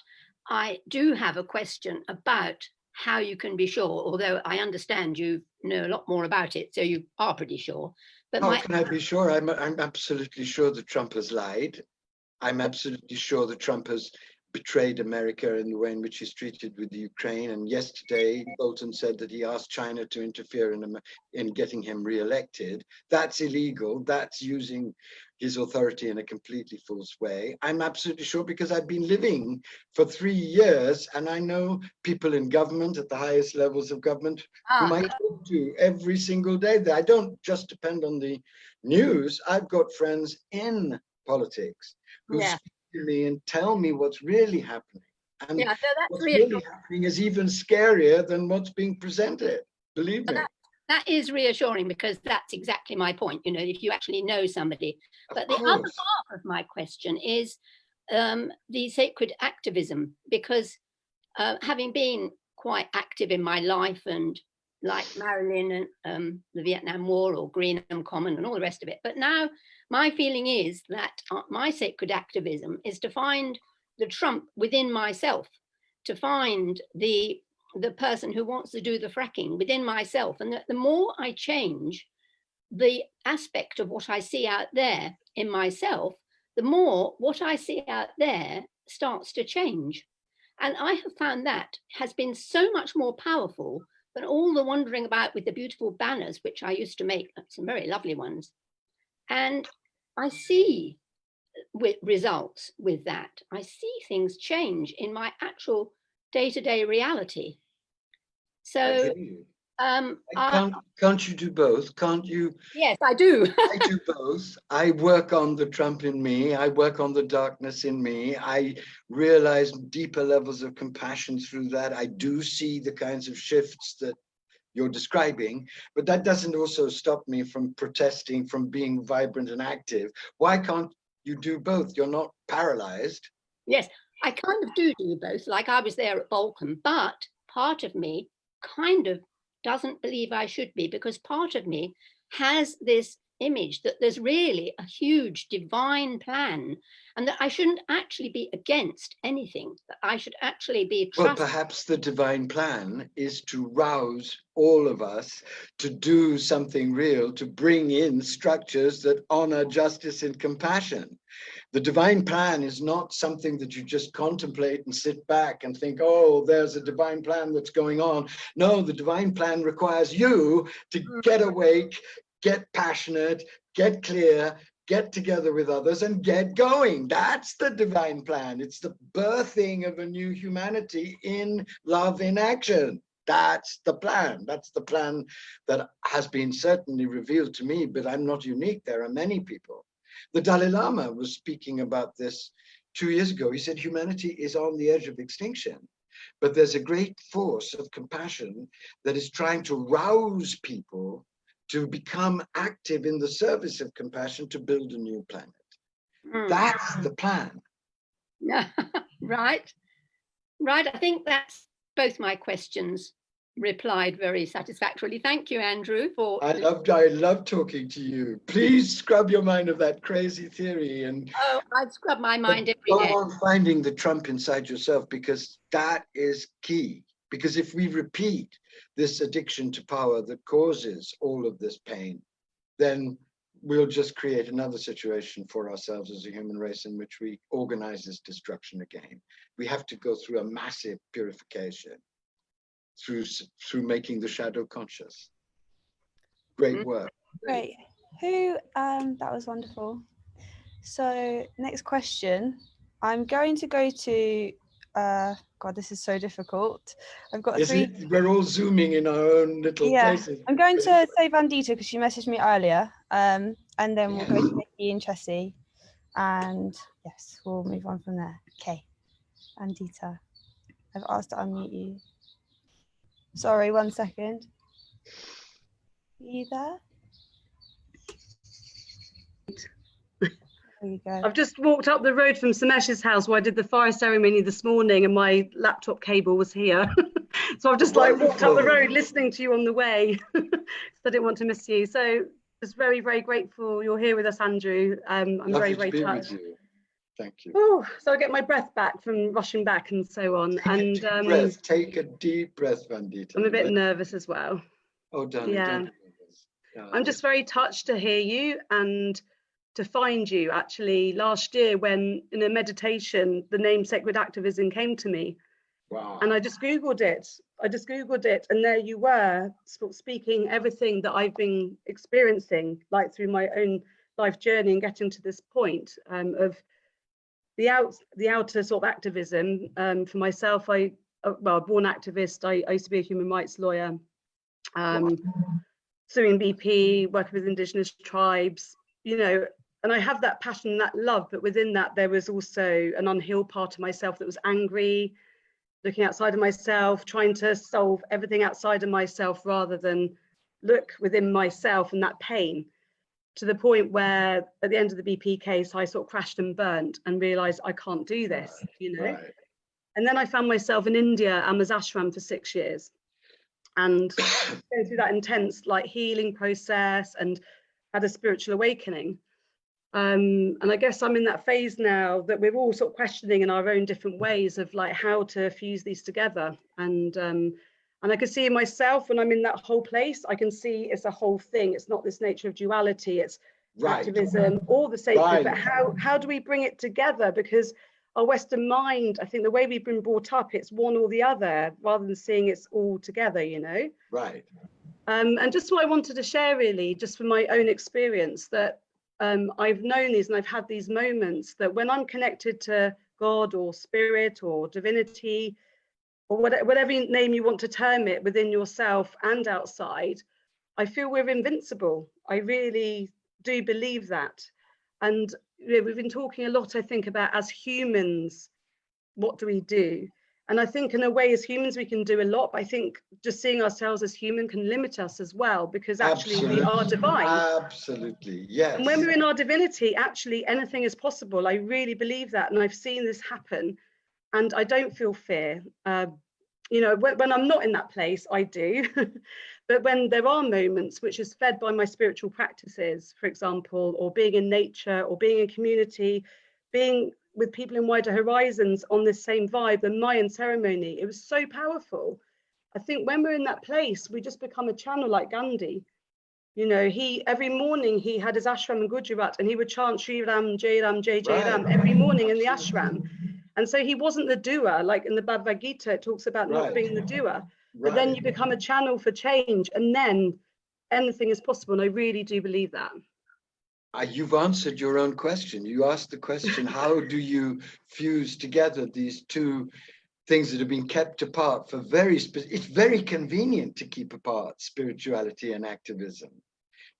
S6: I do have a question about how you can be sure, although I understand you know a lot more about it, so you are pretty sure. But
S2: how can I be sure? I'm absolutely sure that Trump has lied. I'm absolutely sure that Trump has betrayed America in the way in which he's treated with the Ukraine. And yesterday, Bolton said that he asked China to interfere in getting him re-elected. That's illegal. That's using his authority in a completely false way. I'm absolutely sure because I've been living for 3 years and I know people in government at the highest levels of government whom I talk to every single day. I don't just depend on the news. I've got friends in politics who speak to me and tell me what's really happening. And
S6: so that's
S2: what's really happening is even scarier than what's being presented. Believe me.
S6: That is reassuring because that's exactly my point, you know, if you actually know somebody. But the other part of my question is the sacred activism, because having been quite active in my life and like Marilyn and the Vietnam War or Greenham Common and all the rest of it. But now my feeling is that my sacred activism is to find the Trump within myself, to find the person who wants to do the fracking within myself. And that the more I change the aspect of what I see out there in myself, the more what I see out there starts to change. And I have found that has been so much more powerful than all the wandering about with the beautiful banners, which I used to make, some very lovely ones. And I see with results with that. I see things change in my actual day-to-day reality. So
S2: can't you do both? Can't you?
S6: Yes, I do.
S2: I do both. I work on the Trump in me. I work on the darkness in me. I realize deeper levels of compassion through that. I do see the kinds of shifts that you're describing, but that doesn't also stop me from protesting, from being vibrant and active. Why can't you do both? You're not paralyzed.
S6: Yes, I kind of do both. Like I was there at Balkan, but part of me kind of doesn't believe I should be, because part of me has this image that there's really a huge divine plan and that I shouldn't actually be against anything, that I should actually be trusting.
S2: Well, perhaps the divine plan is to rouse all of us to do something real, to bring in structures that honor justice and compassion. The divine plan is not something that you just contemplate and sit back and think, oh, there's a divine plan that's going on. No, the divine plan requires you to get awake, get passionate, get clear, get together with others and get going. That's the divine plan. It's the birthing of a new humanity in love in action. That's the plan. That's the plan that has been certainly revealed to me, but I'm not unique. There are many people. The Dalai Lama was speaking about this 2 years ago. He said humanity is on the edge of extinction, but there's a great force of compassion that is trying to rouse people to become active in the service of compassion to build a new planet. That's the plan.
S6: Right. I think that's both my questions replied very satisfactorily. Thank you, Andrew.
S2: I love talking to you. Please scrub your mind of that crazy theory and
S6: I scrub my mind every
S2: go
S6: day.
S2: on finding the Trump inside yourself, because that is key. Because if we repeat this addiction to power that causes all of this pain, then we'll just create another situation for ourselves as a human race in which we organize this destruction again. We have to go through a massive purification through making the shadow conscious. Great work.
S5: Great. That was wonderful. So next question, I'm going to go to God, this is so difficult. I've got
S2: We're all zooming in our own little places.
S5: I'm going to say Vandita because she messaged me earlier, and then we'll go to Nikki and Chessie, and yes, we'll move on from there. Okay, Vandita, I've asked to unmute you. Sorry, 1 second. Are you there? There you go.
S7: I've just walked up the road from Samesh's house where I did the fire ceremony this morning, and my laptop cable was here. So I've just walked up the road listening to you on the way. So I didn't want to miss you. So just very, very grateful you're here with us, Andrew. I'm very, very touched.
S2: With you. Thank you.
S7: Oh, so I get my breath back from rushing back and so on.
S2: Take a deep breath, Vandita.
S7: I'm a bit nervous as well.
S2: Oh, darling.
S7: Yeah. I'm just very touched to hear you and to find you actually last year when in a meditation the name Sacred Activism came to me.
S2: Wow.
S7: And I just googled it and there you were speaking everything that I've been experiencing, like through my own life journey and getting to this point of the outer sort of activism. For myself, born activist. I used to be a human rights lawyer, suing BP, working with Indigenous tribes, and I have that passion and that love, but within that there was also an unhealed part of myself that was angry, looking outside of myself, trying to solve everything outside of myself rather than look within myself and that pain, to the point where at the end of the BP case, I sort of crashed and burnt and realized I can't do this,
S2: Right.
S7: And then I found myself in India, Amaz Ashram for 6 years, and going through that intense healing process and had a spiritual awakening. And I guess I'm in that phase now that we're all sort of questioning in our own different ways of how to fuse these together. And I can see in myself when I'm in that whole place, I can see it's a whole thing. It's not this nature of duality, it's activism or the sacred, but how do we bring it together? Because our Western mind, I think the way we've been brought up, it's one or the other rather than seeing it's all together,
S2: Right.
S7: And just what I wanted to share really, just from my own experience, that I've known these and I've had these moments that when I'm connected to God or spirit or divinity or whatever name you want to term it within yourself and outside, I feel we're invincible. I really do believe that. And we've been talking a lot, I think, about as humans, what do we do? And I think in a way as humans we can do a lot, but I think just seeing ourselves as human can limit us as well, because actually we are divine.
S2: Absolutely, yes.
S7: And when we're in our divinity, actually anything is possible. I really believe that, and I've seen this happen, and I don't feel fear. When I'm not in that place, I do. But when there are moments which is fed by my spiritual practices, for example, or being in nature or being in community, being with people in wider horizons on this same vibe, the Mayan ceremony, it was so powerful. I think when we're in that place, we just become a channel like Gandhi. Every morning he had his ashram in Gujarat and he would chant Shri Ram, Jai Ram, Jai Jai Ram every morning in the ashram. And so he wasn't the doer, like in the Bhagavad Gita, it talks about not being the doer. But then you become a channel for change, and then anything is possible. And I really do believe that.
S2: You've answered your own question. You asked the question, how do you fuse together these two things that have been kept apart for it's very convenient to keep apart spirituality and activism.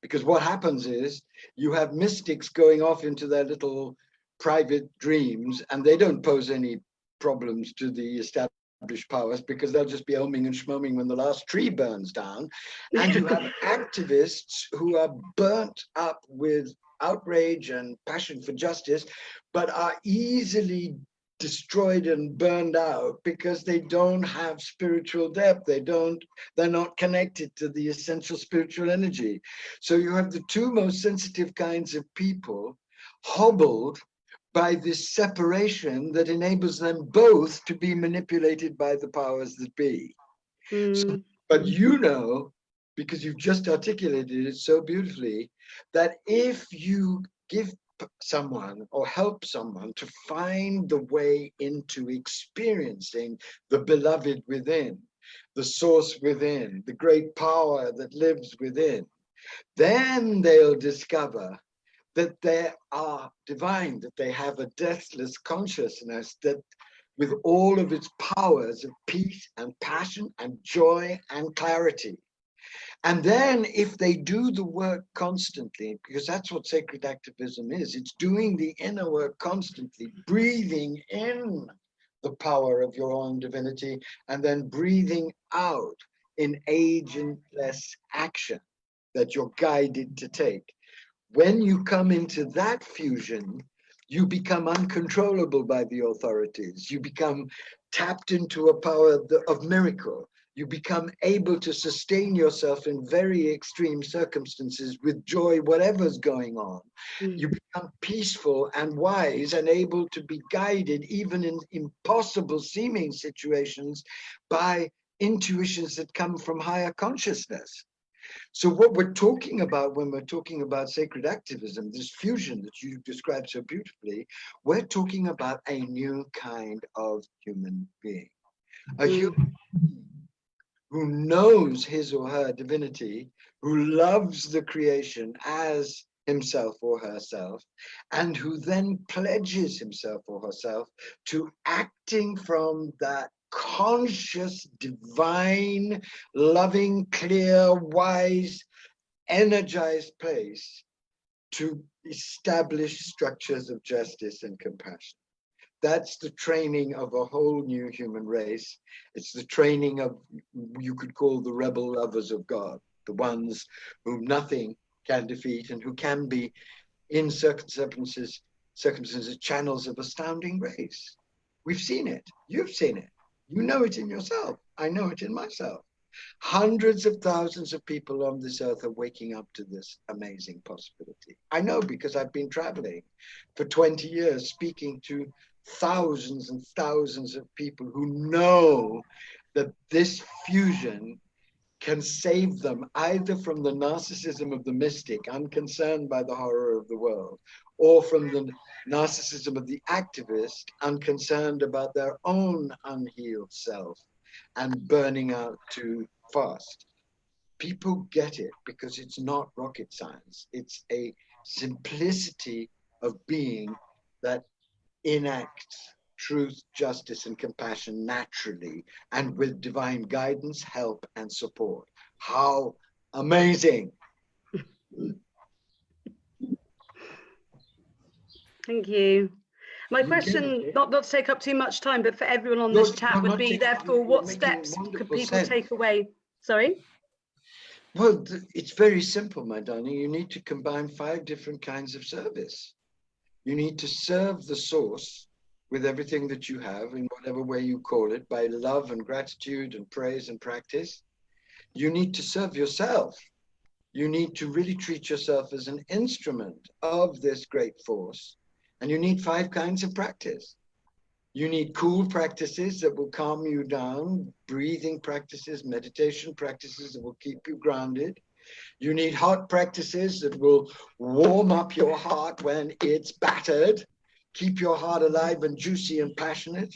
S2: Because what happens is you have mystics going off into their little private dreams, and they don't pose any problems to the established powers because they'll just be oming and schmoeming when the last tree burns down. And you have activists who are burnt up with outrage and passion for justice, but are easily destroyed and burned out because they don't have spiritual depth. They're not connected to the essential spiritual energy. So you have the two most sensitive kinds of people hobbled by this separation that enables them both to be manipulated by the powers that be. So, but you know, because you've just articulated it so beautifully, that if you give someone or help someone to find the way into experiencing the beloved within, the source within, the great power that lives within, then they'll discover that they are divine, that they have a deathless consciousness that with all of its powers of peace and passion and joy and clarity. And then if they do the work constantly, because that's what sacred activism is, it's doing the inner work constantly, breathing in the power of your own divinity, and then breathing out in agentless action that you're guided to take. When you come into that fusion, you become uncontrollable by the authorities. You become tapped into a power of miracle. You become able to sustain yourself in very extreme circumstances with joy, whatever's going on. You become peaceful and wise and able to be guided even in impossible seeming situations by intuitions that come from higher consciousness. So what we're talking about when we're talking about sacred activism, this fusion that you described so beautifully, we're talking about a new kind of human being. A human being who knows his or her divinity, who loves the creation as himself or herself, and who then pledges himself or herself to acting from that conscious, divine, loving, clear, wise, energized place to establish structures of justice and compassion. That's the training of a whole new human race. It's the training of, you could call the rebel lovers of God, the ones whom nothing can defeat and who can be, in circumstances, channels of astounding grace. We've seen it. You've seen it. You know it in yourself. I know it in myself. Hundreds of thousands of people on this earth are waking up to this amazing possibility. I know because I've been traveling for 20 years, speaking to thousands and thousands of people who know that this fusion can save them either from the narcissism of the mystic, unconcerned by the horror of the world, or from the narcissism of the activist, unconcerned about their own unhealed self and burning out too fast. People get it because it's not rocket science. It's a simplicity of being that enacts truth, justice, and compassion naturally and with divine guidance, help, and support. How amazing!
S7: Thank you. My question, not to take up too much time, but for everyone on this chat would be, therefore, what steps could people take away? Sorry?
S2: Well, it's very simple, my darling. You need to combine 5 different kinds of service. You need to serve the source with everything that you have in whatever way you call it, by love and gratitude and praise and practice. You need to serve yourself. You need to really treat yourself as an instrument of this great force. And you need 5 kinds of practice. You need cool practices that will calm you down, breathing practices, meditation practices that will keep you grounded. You need hot practices that will warm up your heart when it's battered, keep your heart alive and juicy and passionate.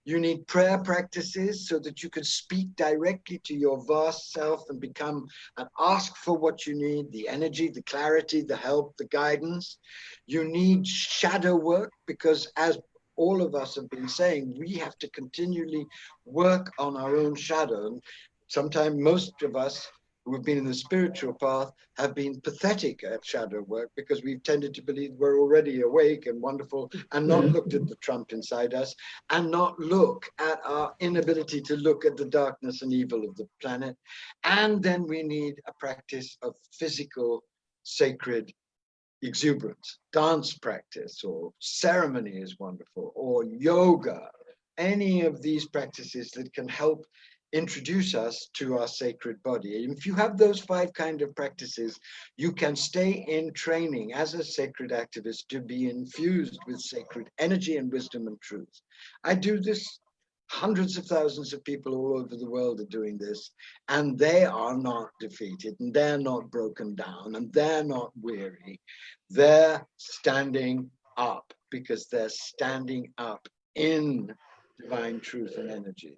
S2: You need prayer practices so that you can speak directly to your vast self and become and ask for what you need, the energy, the clarity, the help, the guidance. You need shadow work because, as all of us have been saying, we have to continually work on our own shadow. And sometimes most of us who have been in the spiritual path have been pathetic at shadow work because we've tended to believe we're already awake and wonderful and not looked at the Trump inside us and not look at our inability to look at the darkness and evil of the planet. And then we need a practice of physical, sacred exuberance, dance practice, or ceremony is wonderful, or yoga, any of these practices that can help introduce us to our sacred body. And if you have those 5 kind of practices, you can stay in training as a sacred activist to be infused with sacred energy and wisdom and truth. I do this. Hundreds of thousands of people all over the world are doing this, and they are not defeated, and they're not broken down, and they're not weary. They're standing up because they're standing up in divine truth and energy.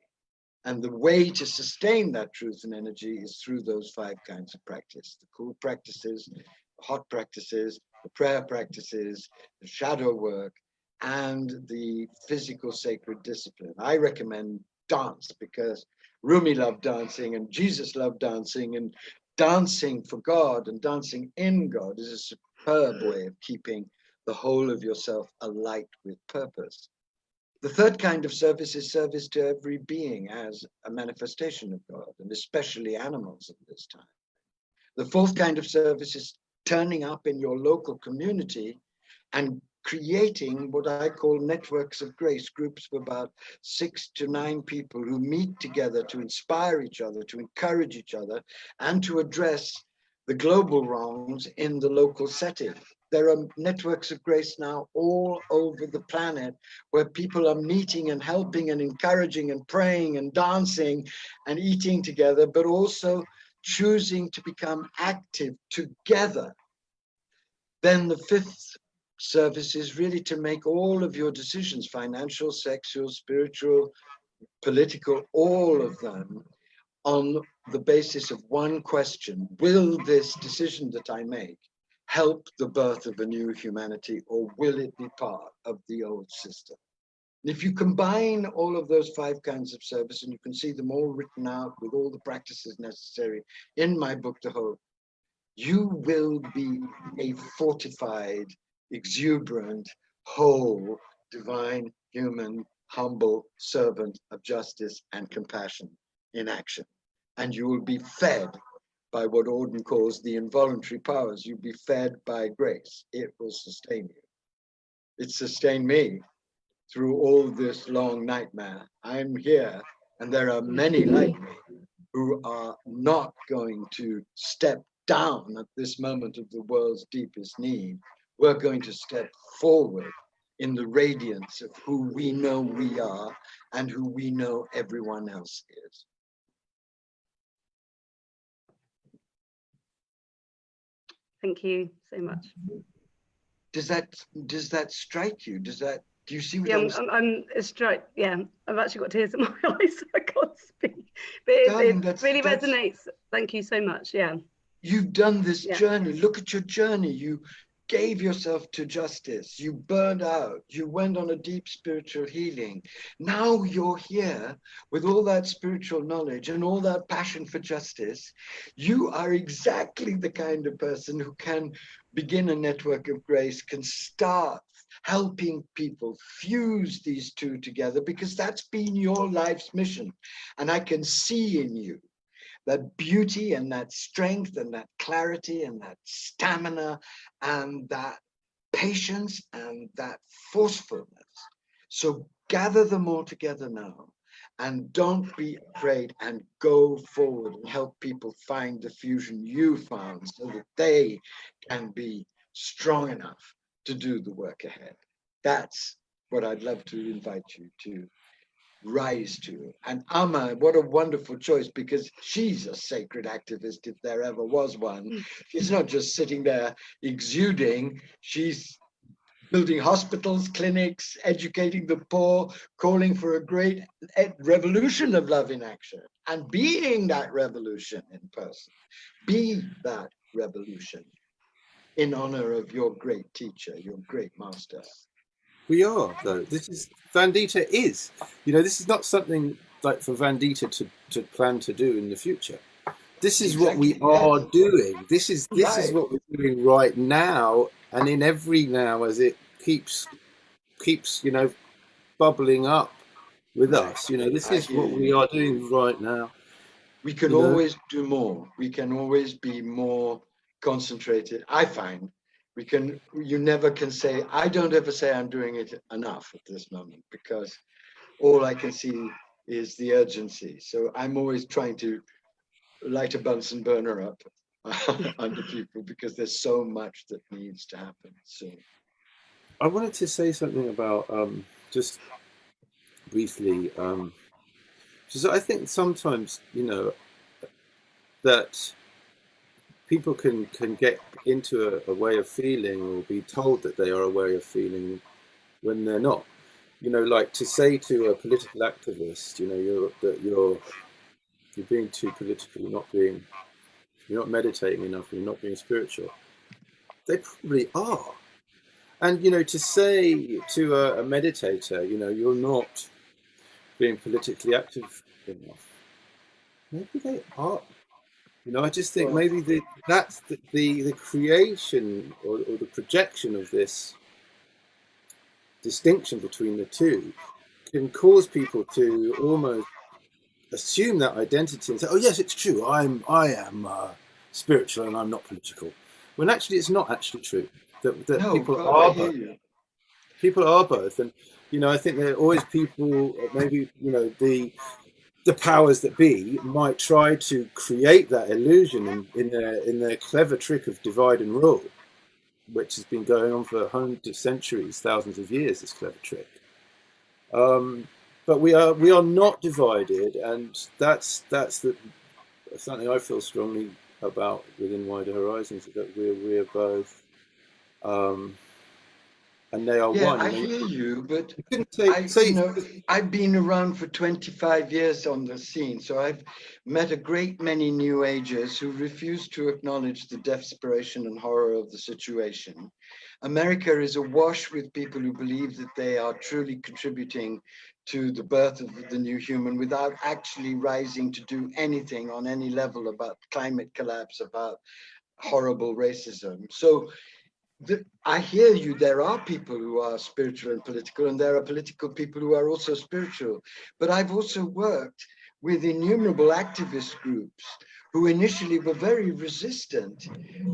S2: And the way to sustain that truth and energy is through those 5 kinds of practice: the cool practices, the hot practices, the prayer practices, the shadow work, and the physical sacred discipline. I recommend dance because Rumi loved dancing and Jesus loved dancing, and dancing for God and dancing in God is a superb way of keeping the whole of yourself alight with purpose. The 3rd kind of service is service to every being as a manifestation of God, and especially animals at this time. The 4th kind of service is turning up in your local community and creating what I call networks of grace, groups of about 6 to 9 people who meet together to inspire each other, to encourage each other, and to address the global wrongs in the local setting. There are networks of grace now all over the planet where people are meeting and helping and encouraging and praying and dancing and eating together, but also choosing to become active together. Then the 5th service is really to make all of your decisions, financial, sexual, spiritual, political, all of them, on the basis of one question: will this decision that I make help the birth of a new humanity, or will it be part of the old system? And if you combine all of those 5 kinds of service, and you can see them all written out with all the practices necessary in my book, The Hope, you will be a fortified, exuberant, whole, divine, human, humble servant of justice and compassion in action. And you will be fed by what Auden calls the involuntary powers. You'll be fed by grace. It will sustain you. It sustained me through all this long nightmare. I'm here, and there are many like me who are not going to step down at this moment of the world's deepest need. We're going to step forward in the radiance of who we know we are and who we know everyone else is.
S7: Thank you so much.
S2: Does that strike you? Do you see what
S7: I'm straight. Yeah, I've actually got tears in my eyes, so I can't speak. But
S2: Darling,
S7: it really resonates. Thank you so much. Yeah.
S2: You've done this journey. Look at your journey. You gave yourself to justice. You burned out. You went on a deep spiritual healing. Now you're here with all that spiritual knowledge and all that passion for justice. You are exactly the kind of person who can begin a network of grace, can start helping people fuse these 2 together, because that's been your life's mission. And I can see in you that beauty and that strength and that clarity and that stamina and that patience and that forcefulness. So gather them all together now, and don't be afraid, and go forward and help people find the fusion you found so that they can be strong enough to do the work ahead. That's what I'd love to invite you to rise to. And Amma, what a wonderful choice, because she's a sacred activist if there ever was one. She's not just sitting there exuding, she's building hospitals, clinics, educating the poor, calling for a great revolution of love in action, and being that revolution in person. Be that revolution in honor of your great teacher, your great master.
S1: We are, though. This is, Vandita is, this is not something like for Vandita to plan to do in the future. This is what we are doing. This is what we're doing right now, and in every now as it keeps bubbling up with us. This is what we are doing right now.
S2: We can always do more. We can always be more concentrated. I find you never can say, I don't ever say I'm doing it enough at this moment, because all I can see is the urgency. So I'm always trying to light a Bunsen burner up under people, because there's so much that needs to happen soon.
S1: I wanted to say something about just briefly, because I think sometimes that people can get into a way of feeling, or be told that they are a way of feeling when they're not. Like to say to a political activist, you're being too political, you're not meditating enough, you're not being spiritual. They probably are. And to say to a meditator, you're not being politically active enough, maybe they are. I just think maybe that's the creation or the projection of this distinction between the two can cause people to almost assume that identity and say, "Oh yes, it's true. I am spiritual and I'm not political," when actually it's not actually true. That
S2: No,
S1: people
S2: God,
S1: are
S2: I hear
S1: both.
S2: you.
S1: People are both, and I think there are always people. Maybe the powers that be might try to create that illusion in their clever trick of divide and rule, which has been going on for hundreds of centuries, thousands of years. This clever trick. But we are not divided, and that's something I feel strongly about within Wider Horizons, that we're both, and they are one.
S2: I hear you, but
S1: you couldn't say
S2: I've been around for 25 years on the scene, so I've met a great many New Agers who refuse to acknowledge the desperation and horror of the situation. America is awash with people who believe that they are truly contributing to the birth of the new human without actually rising to do anything on any level about climate collapse, about horrible racism. So I hear you, there are people who are spiritual and political, and there are political people who are also spiritual. But I've also worked with innumerable activist groups who initially were very resistant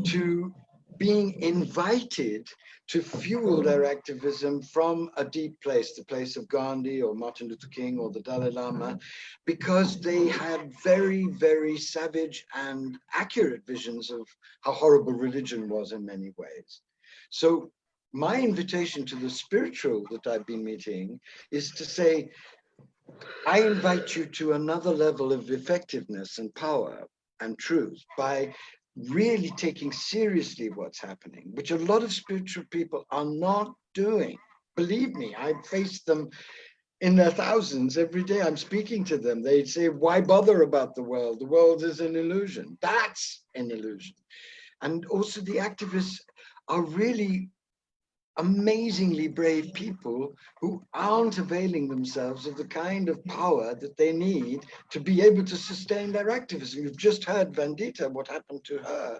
S2: to being invited to fuel their activism from a deep place, the place of Gandhi or Martin Luther King or the Dalai Lama, because they had very, very savage and accurate visions of how horrible religion was in many ways. So my invitation to the spiritual that I've been meeting is to say, I invite you to another level of effectiveness and power and truth by really taking seriously what's happening, which a lot of spiritual people are not doing. Believe me, I face them in their thousands every day. I'm speaking to them. They say, why bother about the world? The world is an illusion. That's an illusion. And also the activists are really amazingly brave people who aren't availing themselves of the kind of power that they need to be able to sustain their activism. You've just heard Vandita, what happened to her.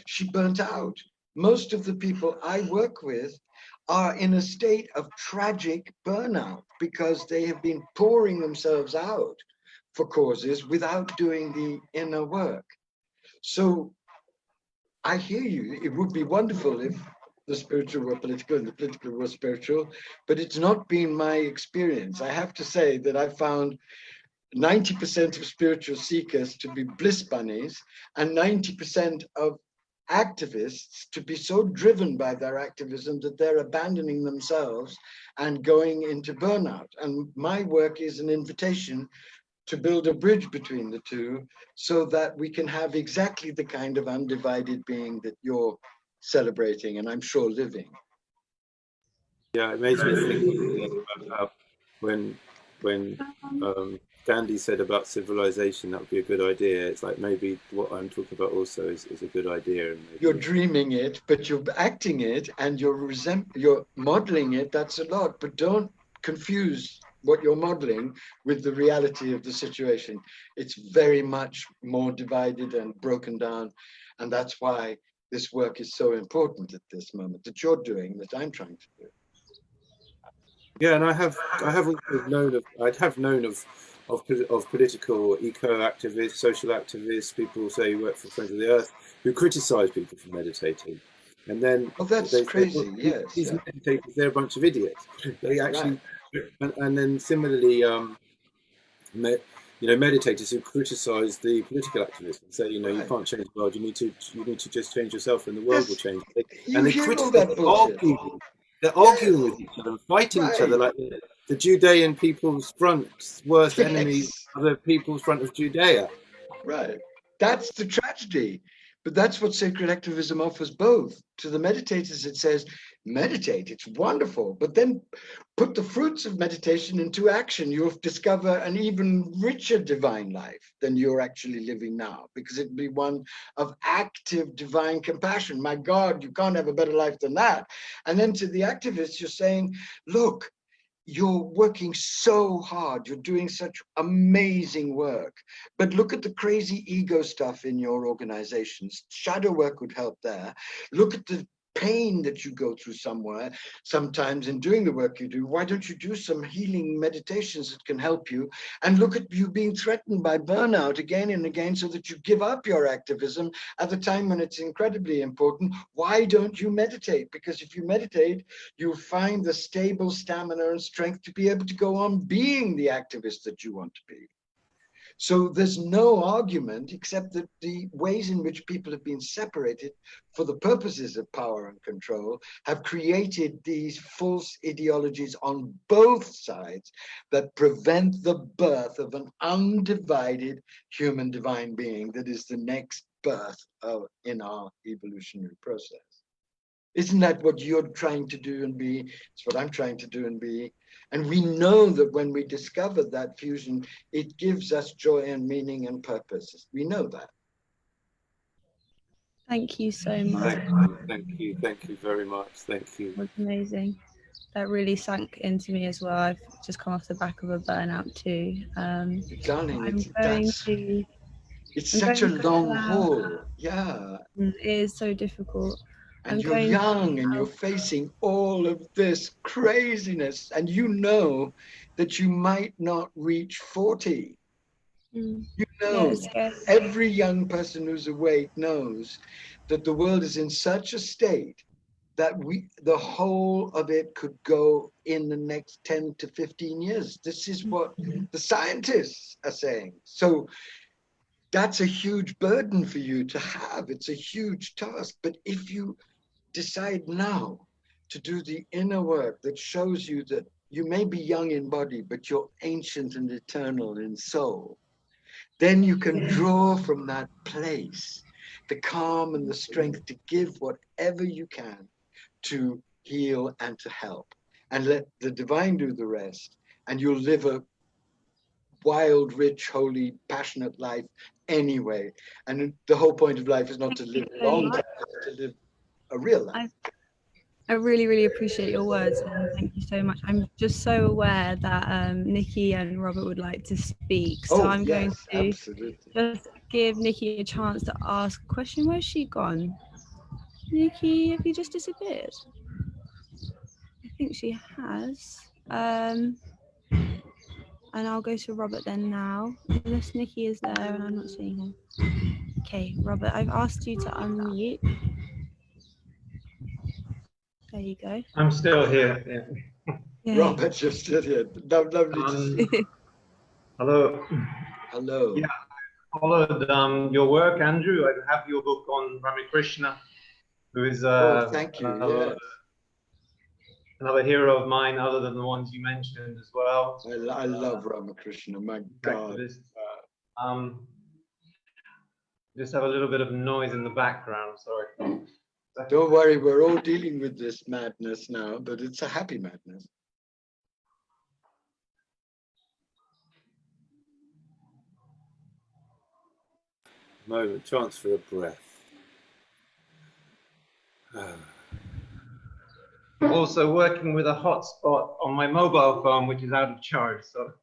S2: She burnt out. Most of the people I work with are in a state of tragic burnout because they have been pouring themselves out for causes without doing the inner work. So I hear you. It would be wonderful if the spiritual were political and the political were spiritual, but it's not been my experience. I have to say that I found 90% of spiritual seekers to be bliss bunnies and 90% of activists to be so driven by their activism that they're abandoning themselves and going into burnout. And my work is an invitation to build a bridge between the two so that we can have exactly the kind of undivided being that you're celebrating and I'm sure living.
S1: Yeah, it made me think about when Gandhi said about civilization, that would be a good idea. It's like maybe what I'm talking about also is a good idea. And maybe...
S2: You're dreaming it, but you're acting it, and you're modeling it. That's a lot, but don't confuse what you're modeling with the reality of the situation. It's very much more divided and broken down, and that's why this work is so important at this moment that you're doing, that I'm trying to do.
S1: Yeah, and I have also known of political eco-activists, social activists, people who say who work for Friends of the Earth, who criticise people for meditating, and then
S2: that's crazy.
S1: Well,
S2: yes,
S1: these meditators, they're a bunch of idiots. They actually, and then similarly, meditators who criticise the political activists and say, you can't change the world. You need to just change yourself, and the world will change. And they criticise. They're arguing with each other and fighting each other like the Judean people's front's worst enemies are the people's front of Judea.
S2: Right. That's the tragedy. But that's what sacred activism offers both. To the meditators, it says, meditate, it's wonderful, but then put the fruits of meditation into action. You'll discover an even richer divine life than you're actually living now, because it'll be one of active divine compassion. My God, you can't have a better life than that. And then to the activists, you're saying, look, you're working so hard, you're doing such amazing work, but look at the crazy ego stuff in your organizations. Shadow work would help there. Look at the pain that you go through sometimes in doing the work you do. Why don't you do some healing meditations that can help you? And look at you being threatened by burnout again and again so that you give up your activism at the time when it's incredibly important. Why don't you meditate? Because if you meditate, you'll find the stable stamina and strength to be able to go on being the activist that you want to be. So there's no argument except that the ways in which people have been separated for the purposes of power and control have created these false ideologies on both sides that prevent the birth of an undivided human divine being that is the next birth in our evolutionary process. Isn't that what you're trying to do and be? It's what I'm trying to do and be. And we know that when we discover that fusion, it gives us joy and meaning and purpose. We know that.
S5: Thank you so much.
S1: Thank you very much. Thank you.
S5: It was amazing. That really sank into me as well. I've just come off the back of a burnout too.
S2: Darling, it's
S5: I'm
S2: such a
S5: going
S2: long haul. Yeah.
S5: It is so difficult.
S2: And you're young and you're facing all of this craziness, and you know that you might not reach 40. You know, every young person who's awake knows that the world is in such a state that the whole of it could go in the next 10 to 15 years. This is what the scientists are saying. So that's a huge burden for you to have. It's a huge task. But if you decide now to do the inner work that shows you that you may be young in body, but you're ancient and eternal in soul, then you can draw from that place the calm and the strength to give whatever you can to heal and to help, and let the divine do the rest. And you'll live a wild, rich, holy, passionate life anyway. And the whole point of life is not to live long, but to live a real life.
S5: I really, really appreciate your words, and thank you so much. I'm just so aware that Nikki and Robert would like to speak, so I'm going to just give Nikki a chance to ask a question. Where's she gone? Nikki, have you just disappeared? I think she has. And I'll go to Robert then now, unless Nikki is there and I'm not seeing her. Okay, Robert, I've asked you to unmute. There you go.
S8: I'm still here.
S2: Yeah. Robert, you're still here. Lovely to see.
S8: Hello.
S2: Hello.
S8: Yeah, I followed your work, Andrew. I have your book on Ramakrishna, who is
S2: thank you.
S8: Another hero of mine, other than the ones you mentioned as well.
S2: I love Ramakrishna. My God.
S8: Just have a little bit of noise in the background. Sorry.
S2: Don't worry, we're all dealing with this madness now, but it's a happy madness.
S1: Moment, chance for a breath.
S8: I'm also working with a hotspot on my mobile phone, which is out of charge. So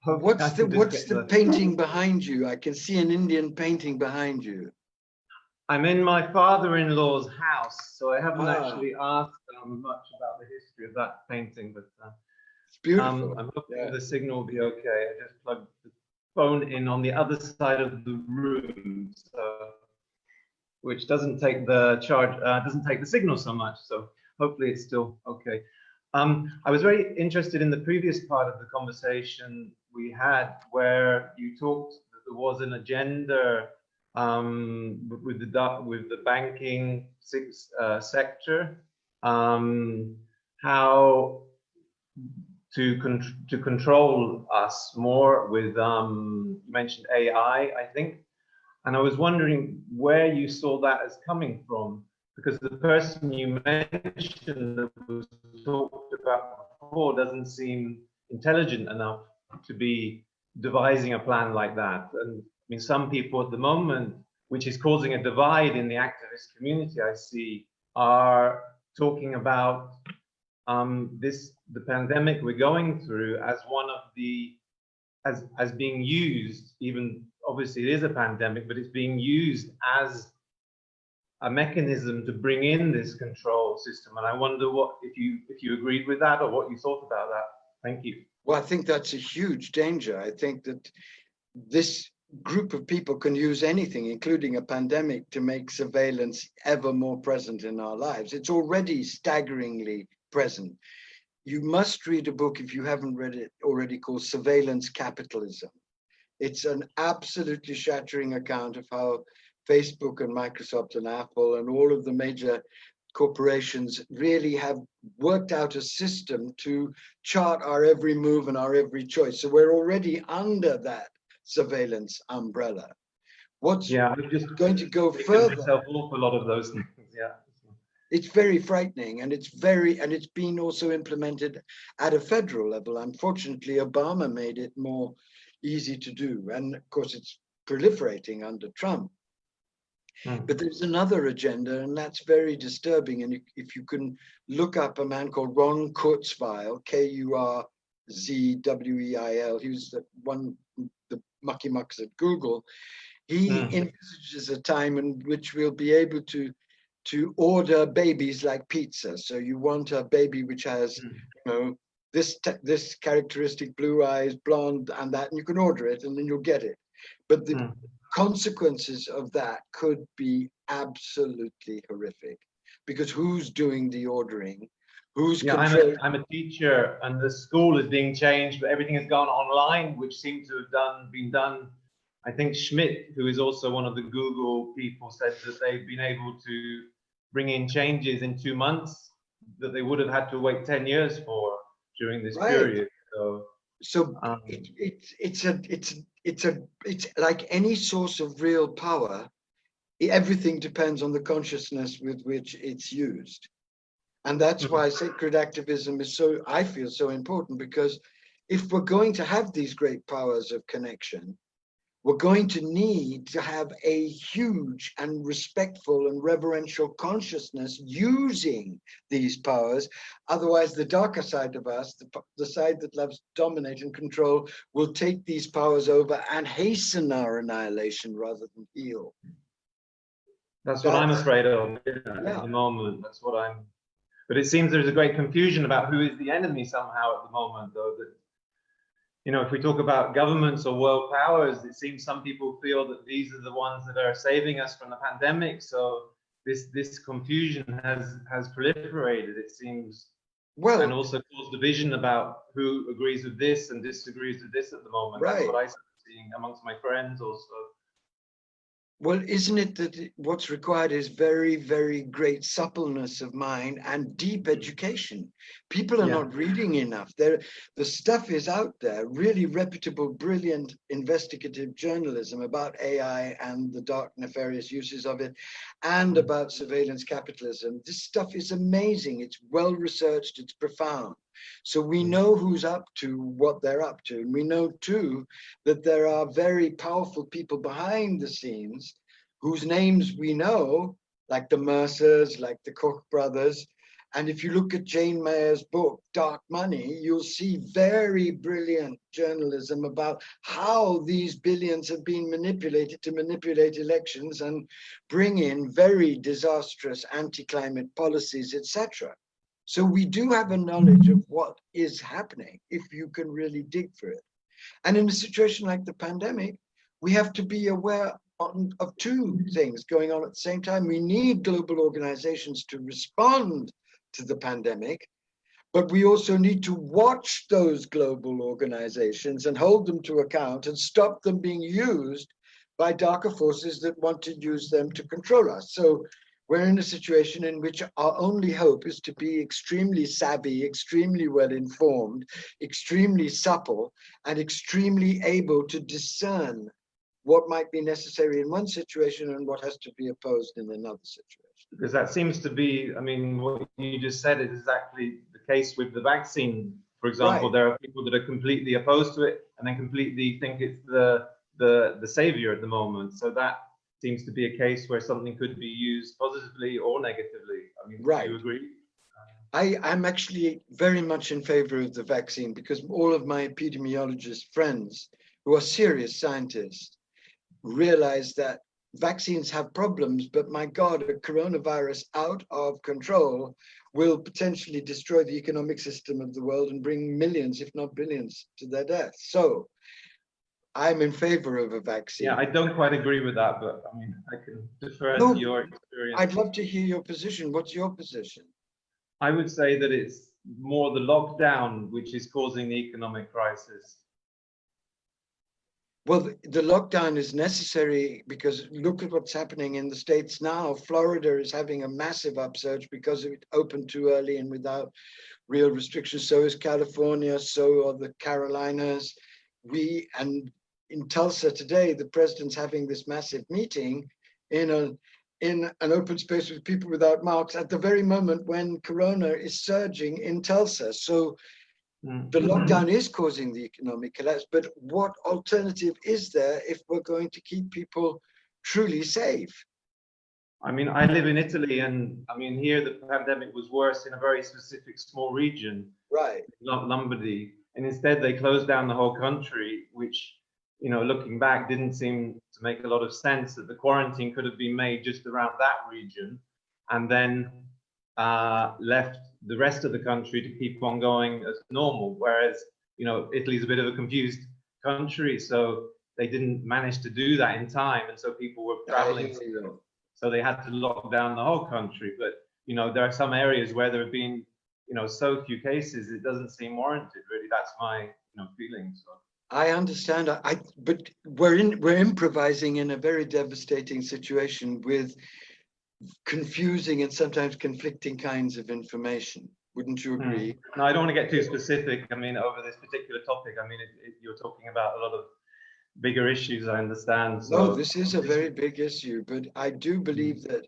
S2: What's the painting behind you? I can see an Indian painting behind you.
S8: I'm in my father-in-law's house, so I haven't actually asked much about the history of that painting, but
S2: it's beautiful.
S8: I'm hoping the signal will be okay. I just plugged the phone in on the other side of the room, so, which doesn't take the charge, doesn't take the signal so much. So hopefully it's still okay. I was very interested in the previous part of the conversation we had, where you talked that there was an agenda with the banking sector, how to control us more with you mentioned AI, I think, and I was wondering where you saw that as coming from, because the person you mentioned that was talked about before doesn't seem intelligent enough to be devising a plan like that. And I mean, some people at the moment, which is causing a divide in the activist community, I see, are talking about the pandemic we're going through as one of the, as being used, even obviously it is a pandemic, but it's being used as a mechanism to bring in this control system. And I wonder what, if you agreed with that, or what you thought about that. Thank you.
S2: Well, I think that's a huge danger. I think that this group of people can use anything, including a pandemic, to make surveillance ever more present in our lives. It's already staggeringly present. You must read a book, if you haven't read it already, called Surveillance Capitalism. It's an absolutely shattering account of how Facebook and Microsoft and Apple and all of the major corporations really have worked out a system to chart our every move and our every choice. So we're already under that surveillance umbrella. What's
S8: just
S2: going to go further?
S8: Myself off a lot of those things. Yeah.
S2: It's very frightening, and it's been also implemented at a federal level. Unfortunately, Obama made it more easy to do, and of course it's proliferating under Trump. But there's another agenda, and that's very disturbing. And if you can look up a man called Ron Kurzweil, Kurzweil, he was the mucky mucks at Google. He envisages a time in which we'll be able to order babies like pizza. So you want a baby which has, this characteristic, blue eyes, blonde, and that, and you can order it, and then you'll get it. But the consequences of that could be absolutely horrific, because who's doing the ordering? Who's controlling?
S8: I'm a teacher, and the school is being changed, but everything has gone online, which seems to have been done. I think Schmidt, who is also one of the Google people, said that they've been able to bring in changes in 2 months that they would have had to wait 10 years for during this period.
S2: So it's like any source of real power. Everything depends on the consciousness with which it's used, and that's why sacred activism is I feel so important, because if we're going to have these great powers of connection, we're going to need to have a huge and respectful and reverential consciousness using these powers. Otherwise, the darker side of us, the side that loves to dominate and control, will take these powers over and hasten our annihilation rather than heal.
S8: That's what I'm afraid of at the moment. That's what I'm. But it seems there's a great confusion about who is the enemy somehow at the moment, though. That, if we talk about governments or world powers, it seems some people feel that these are the ones that are saving us from the pandemic. So this confusion has proliferated, it seems, and also caused division about who agrees with this and disagrees with this at the moment. That's what I'm seeing amongst my friends also.
S2: Well, isn't it that what's required is very, very great suppleness of mind and deep education? People are not reading enough. The stuff is out there, really reputable, brilliant investigative journalism about AI and the dark, nefarious uses of it, and about surveillance capitalism. This stuff is amazing. It's well researched, it's profound. So we know who's up to what they're up to. And we know too that there are very powerful people behind the scenes whose names we know, like the Mercers, like the Koch brothers. And if you look at Jane Mayer's book, Dark Money, you'll see very brilliant journalism about how these billions have been manipulated to manipulate elections and bring in very disastrous anti-climate policies, etc. So we do have a knowledge of what is happening if you can really dig for it. And in a situation like the pandemic, we have to be aware of two things going on at the same time. We need global organizations to respond to the pandemic, but we also need to watch those global organizations and hold them to account and stop them being used by darker forces that want to use them to control us. So we're in a situation in which our only hope is to be extremely savvy, extremely well informed, extremely supple, and extremely able to discern what might be necessary in one situation and what has to be opposed in another situation.
S8: Because that seems to be, I mean, what you just said is exactly the case with the vaccine. For example, there are people that are completely opposed to it and then completely think it's the savior at the moment. So that seems to be a case where something could be used positively or negatively. I mean, do you agree?
S2: I'm actually very much in favor of the vaccine because all of my epidemiologist friends who are serious scientists realize that vaccines have problems, but my God, a coronavirus out of control will potentially destroy the economic system of the world and bring millions, if not billions, to their death. So I'm in favor of a vaccine.
S8: Yeah, I don't quite agree with that, but I mean, I can defer to your experience.
S2: I'd love to hear your position. What's your position?
S8: I would say that it's more the lockdown which is causing the economic crisis.
S2: Well, the lockdown is necessary because look at what's happening in the States now. Florida is having a massive upsurge because it opened too early and without real restrictions. So is California, so are the Carolinas. And in Tulsa today, the president's having this massive meeting in an open space with people without masks at the very moment when Corona is surging in Tulsa. So the lockdown is causing the economic collapse, but what alternative is there if we're going to keep people truly safe?
S8: I mean, I live in Italy, and I mean, here the pandemic was worse in a very specific small region,
S2: right?
S8: Lombardy, and instead they closed down the whole country, which, you know, looking back, didn't seem to make a lot of sense. That the quarantine could have been made just around that region, and then left the rest of the country to keep on going as normal. Whereas, you know, Italy's a bit of a confused country, so they didn't manage to do that in time, and so people were traveling. So they had to lock down the whole country. But, you know, there are some areas where there have been, you know, so few cases, it doesn't seem warranted, really. That's my, you know, feeling. So
S2: I understand, but we're improvising in a very devastating situation with confusing and sometimes conflicting kinds of information. Wouldn't you agree?
S8: No, I don't want to get too specific. I mean, over this particular topic, I mean, you're talking about a lot of bigger issues, I understand. So
S2: no, this is a very big issue, but I do believe that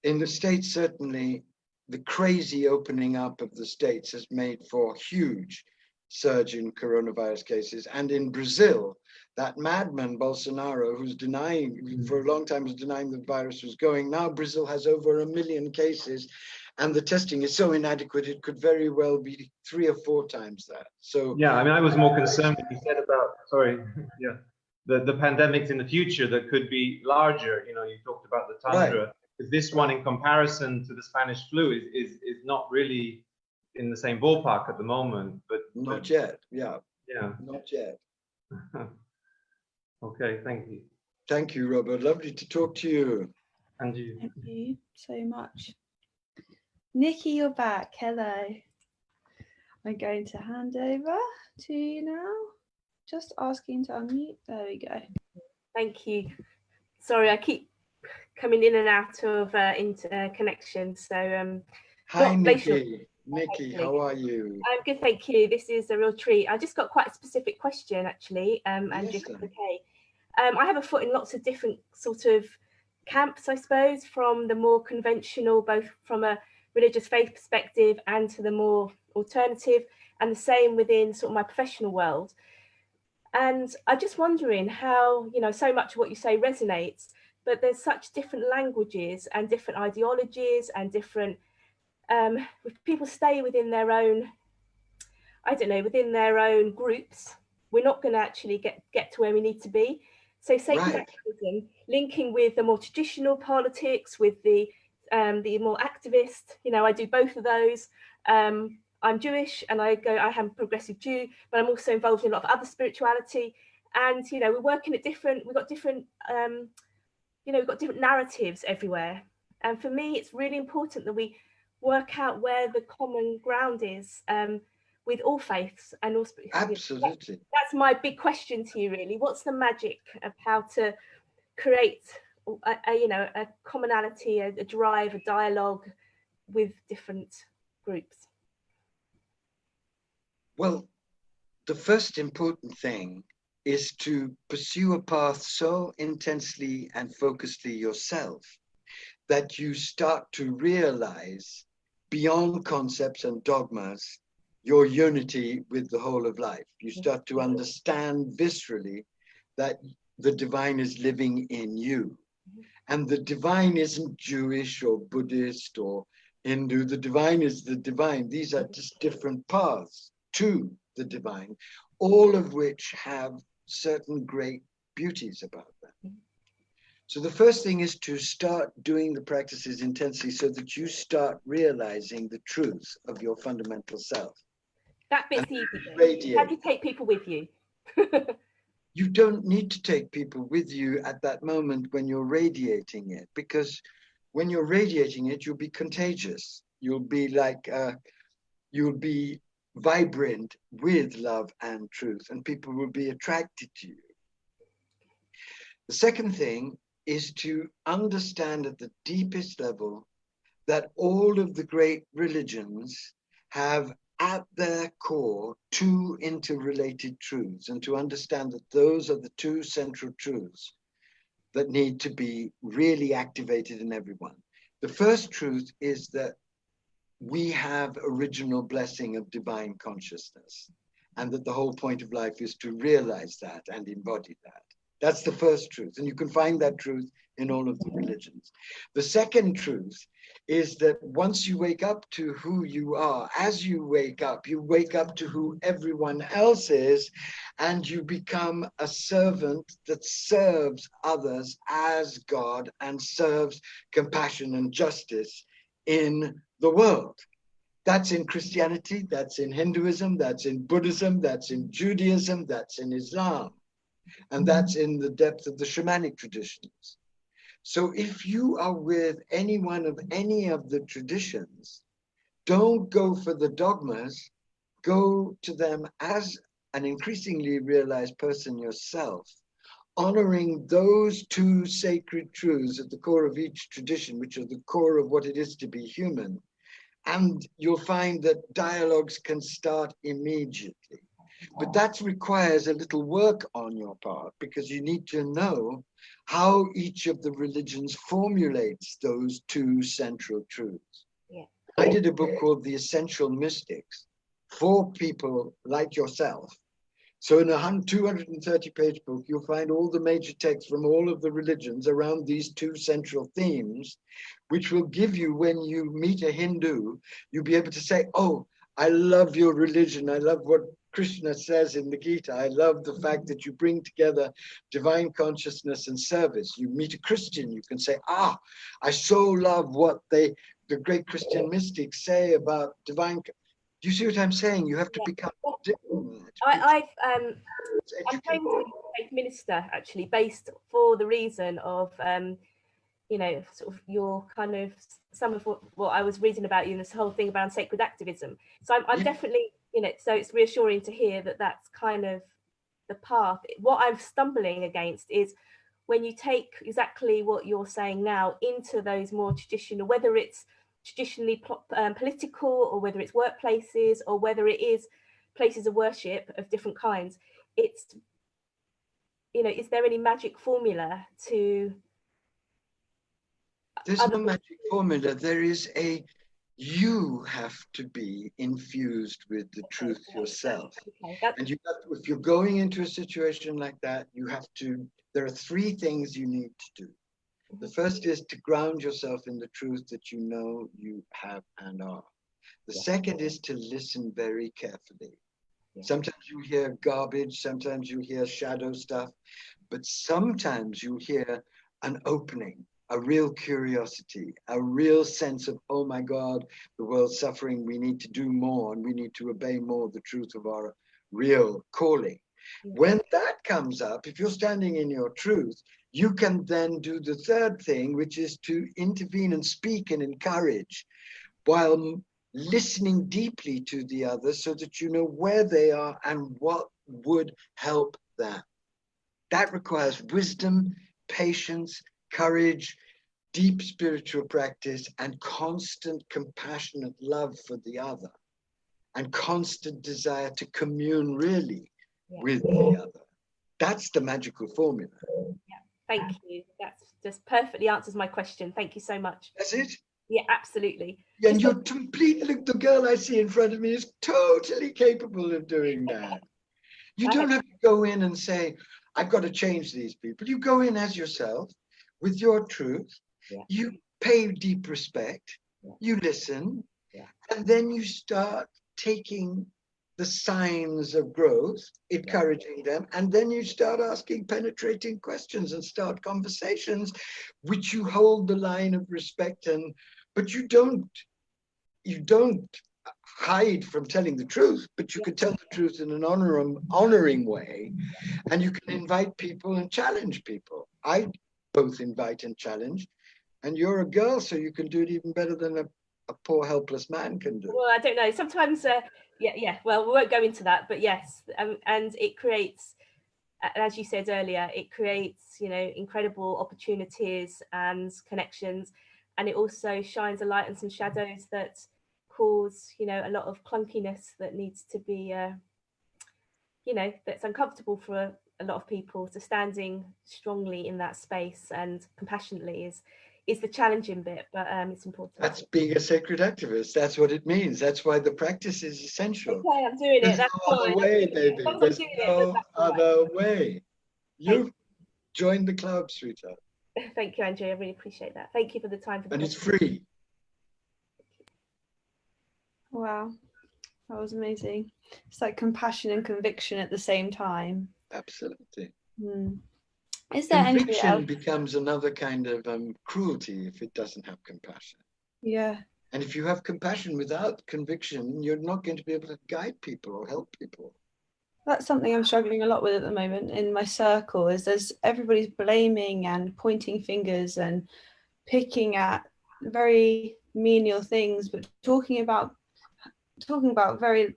S2: in the States, certainly, the crazy opening up of the States has made for huge surge in coronavirus cases. And in Brazil, that madman Bolsonaro, who's denying, for a long time was denying the virus was going, now Brazil has over 1 million cases, and the testing is so inadequate, it could very well be 3 or 4 times that. So
S8: yeah, I mean, I was more concerned when you said about, sorry, yeah, the pandemics in the future that could be larger. You know, you talked about the tundra. Right. This one, in comparison to the Spanish flu, is not really in the same ballpark at the moment. But
S2: not yet. Yeah.
S8: Yeah.
S2: Not yet.
S8: Okay. Thank you.
S2: Thank you, Robert. Lovely to talk to you.
S8: And you.
S5: Thank you so much. Nikki, you're back. Hello. I'm going to hand over to you now. Just asking to unmute. There we go.
S9: Thank you. Sorry, I keep coming in and out of connection. So
S2: Hi,
S9: glacial.
S2: Nikki, how are you?
S9: I'm good, thank you. This is a real treat. I just got quite a specific question, actually, Andrew,
S2: Yes,
S9: if that's okay. I have a foot in lots of different sort of camps, I suppose, from the more conventional, both from a religious faith perspective and to the more alternative, and the same within sort of my professional world. And I'm just wondering how, you know, so much of what you say resonates, but there's such different languages and different ideologies and different, if people stay within their own, I don't know, within their own groups, we're not going to actually get to where we need to be. So sacred activism, linking with the more traditional politics, with the more activist, you know, I do both of those. I'm Jewish and I am a progressive Jew, but I'm also involved in a lot of other spirituality. And, you know, we're working at we've got different narratives everywhere. And for me, it's really important that we work out where the common ground is with all faiths and all spiritualities.
S2: Absolutely.
S9: That's my big question to you, really. What's the magic of how to create a commonality, a drive, a dialogue with different groups?
S2: Well, the first important thing is to pursue a path so intensely and focusedly yourself that you start to realize beyond concepts and dogmas your unity with the whole of life. You start to understand viscerally that the divine is living in you. And the divine isn't Jewish or Buddhist or Hindu. The divine is the divine. These are just different paths to the divine, all of which have certain great beauties about them. So the first thing is to start doing the practices intensely so that you start realizing the truth of your fundamental self.
S9: That bit's easy. How do you take people with you?
S2: You don't need to take people with you at that moment when you're radiating it, because when you're radiating it, you'll be contagious. You'll be like, you'll be vibrant with love and truth, and people will be attracted to you. The second thing is to understand at the deepest level that all of the great religions have at their core two interrelated truths, and to understand that those are the two central truths that need to be really activated in everyone. The first truth is that we have original blessing of divine consciousness, and that the whole point of life is to realize that and embody that. That's the first truth, and you can find that truth in all of the religions. The second truth is that once you wake up to who you are, as you wake up to who everyone else is, and you become a servant that serves others as God and serves compassion and justice in the world. That's in Christianity, that's in Hinduism, that's in Buddhism, that's in Judaism, that's in Islam, and that's in the depth of the shamanic traditions. So if you are with anyone of any of the traditions, don't go for the dogmas, go to them as an increasingly realized person yourself, honoring those two sacred truths at the core of each tradition, which are the core of what it is to be human. And you'll find that dialogues can start immediately. But that requires a little work on your part, because you need to know how each of the religions formulates those two central truths. Yeah. I did a book called The Essential Mystics for people like yourself. So in a 230-page book, you'll find all the major texts from all of the religions around these two central themes, which will give you, when you meet a Hindu, you'll be able to say, oh, I love your religion. I love what Krishna says in the Gita. I love the fact that you bring together divine consciousness and service. You meet a Christian, you can say, ah, I so love what the great Christian mystics say about divine. Do you see what I'm saying? You have to become different.
S9: I'm trained to be a faith minister, actually, based for the reason of, you know, sort of your kind of, some of what I was reading about you and this whole thing about sacred activism. So I'm definitely, you know, so it's reassuring to hear that that's kind of the path. What I'm stumbling against is when you take exactly what you're saying now into those more traditional, whether it's traditionally political, or whether it's workplaces, or whether it is places of worship of different kinds, it's, you know, is there any magic formula to?
S2: There's no magic formula. There is you have to be infused with the truth yourself. And you have to, if you're going into a situation like that, you have to, there are three things you need to do. The first is to ground yourself in the truth that you know you have and are. The second is to listen very carefully. Sometimes you hear garbage, sometimes you hear shadow stuff, but sometimes you hear an opening, a real curiosity, a real sense of, oh my God, the world's suffering, we need to do more, and we need to obey more the truth of our real calling. When that comes up, if you're standing in your truth, you can then do the third thing, which is to intervene and speak and encourage, while listening deeply to the other, so that you know where they are and what would help them. That requires wisdom, patience, courage, deep spiritual practice, and constant compassionate love for the other, and constant desire to commune really with the other. That's the magical formula.
S9: Thank you. That just perfectly answers my question. Thank you so much.
S2: That's it?
S9: Yeah, absolutely.
S2: And you're completely, the girl I see in front of me is totally capable of doing that. You don't have to go in and say, I've got to change these people. You go in as yourself with your truth. You pay deep respect. You listen. And then you start taking the signs of growth, encouraging them, and then you start asking penetrating questions and start conversations, which you hold the line of respect, but you don't hide from telling the truth, but you can tell the truth in an honoring way, and you can invite people and challenge people. I both invite and challenge, and you're a girl, so you can do it even better than a poor helpless man can do.
S9: Well, I don't know. Sometimes, well, we won't go into that, but yes, and it creates, as you said earlier, it creates, you know, incredible opportunities and connections, and it also shines a light on some shadows that cause, you know, a lot of clunkiness that needs to be, you know, that's uncomfortable for a lot of people. So standing strongly in that space and compassionately is the challenging bit, but it's important.
S2: That's being a sacred activist. That's what it means. That's why the practice is essential.
S9: Okay, I'm doing it. That's
S2: no other way, baby. There's no other way. You've joined the club, sweetheart.
S9: Thank you, Andrea. I really appreciate that. Thank you for the time.
S2: And it's free.
S5: Wow, that was amazing. It's like compassion and conviction at the same time.
S2: Absolutely.
S5: Is there
S2: conviction becomes another kind of cruelty if it doesn't have compassion.
S5: Yeah.
S2: And if you have compassion without conviction, you're not going to be able to guide people or help people.
S5: That's something I'm struggling a lot with at the moment in my circle, is everybody's blaming and pointing fingers and picking at very menial things, but talking about very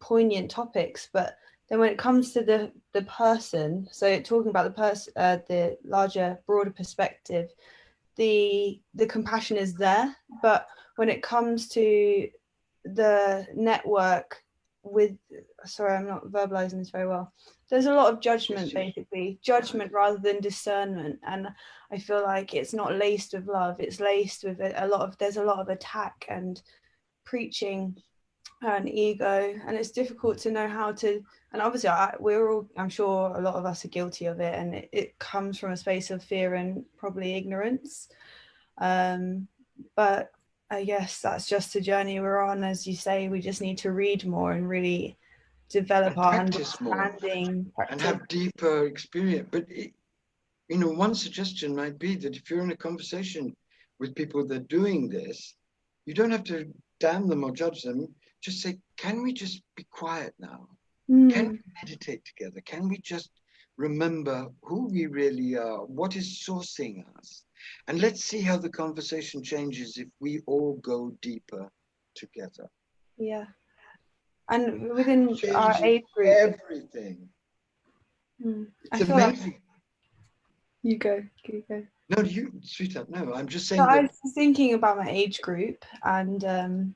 S5: poignant topics. But then when it comes to the person, so talking about the larger, broader perspective, the compassion is there. But when it comes to the network sorry, I'm not verbalizing this very well. There's a lot of judgment, basically, judgment rather than discernment. And I feel like it's not laced with love. It's laced with there's a lot of attack and preaching and ego, and it's difficult to know how to, and obviously I'm sure a lot of us are guilty of it, and it comes from a space of fear and probably ignorance, but I guess that's just a journey we're on. As you say, we just need to read more and really develop our understanding
S2: and have deeper experience. But one suggestion might be that if you're in a conversation with people that are doing this, you don't have to damn them or judge them. Just say, can we just be quiet now? Can we meditate together? Can we just remember who we really are? What is sourcing us? And let's see how the conversation changes if we all go deeper together.
S5: Yeah. And within our age group,
S2: everything.
S5: It's amazing. You go.
S2: No, you, sweetheart, no, I'm just saying
S5: No, I
S2: that.
S5: was thinking about my age group and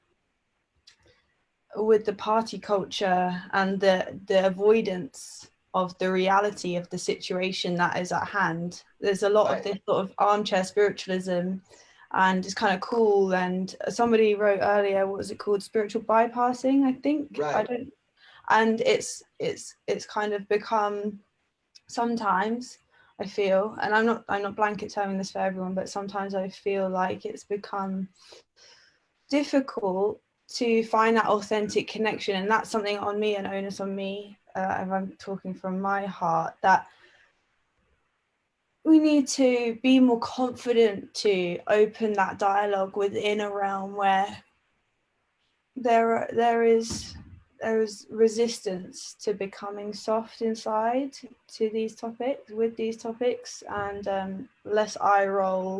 S5: with the party culture and the avoidance of the reality of the situation that is at hand. There's a lot of this sort of armchair spiritualism, and it's kind of cool. And somebody wrote earlier, what was it called? Spiritual bypassing, I think.
S2: Right.
S5: And it's kind of become, sometimes I feel, and I'm not blanket terming this for everyone, but sometimes I feel like it's become difficult to find that authentic connection. And that's something on me and onus on me, if I'm talking from my heart, that we need to be more confident to open that dialogue within a realm where there is resistance to becoming soft inside to these topics, with these topics, and less eye roll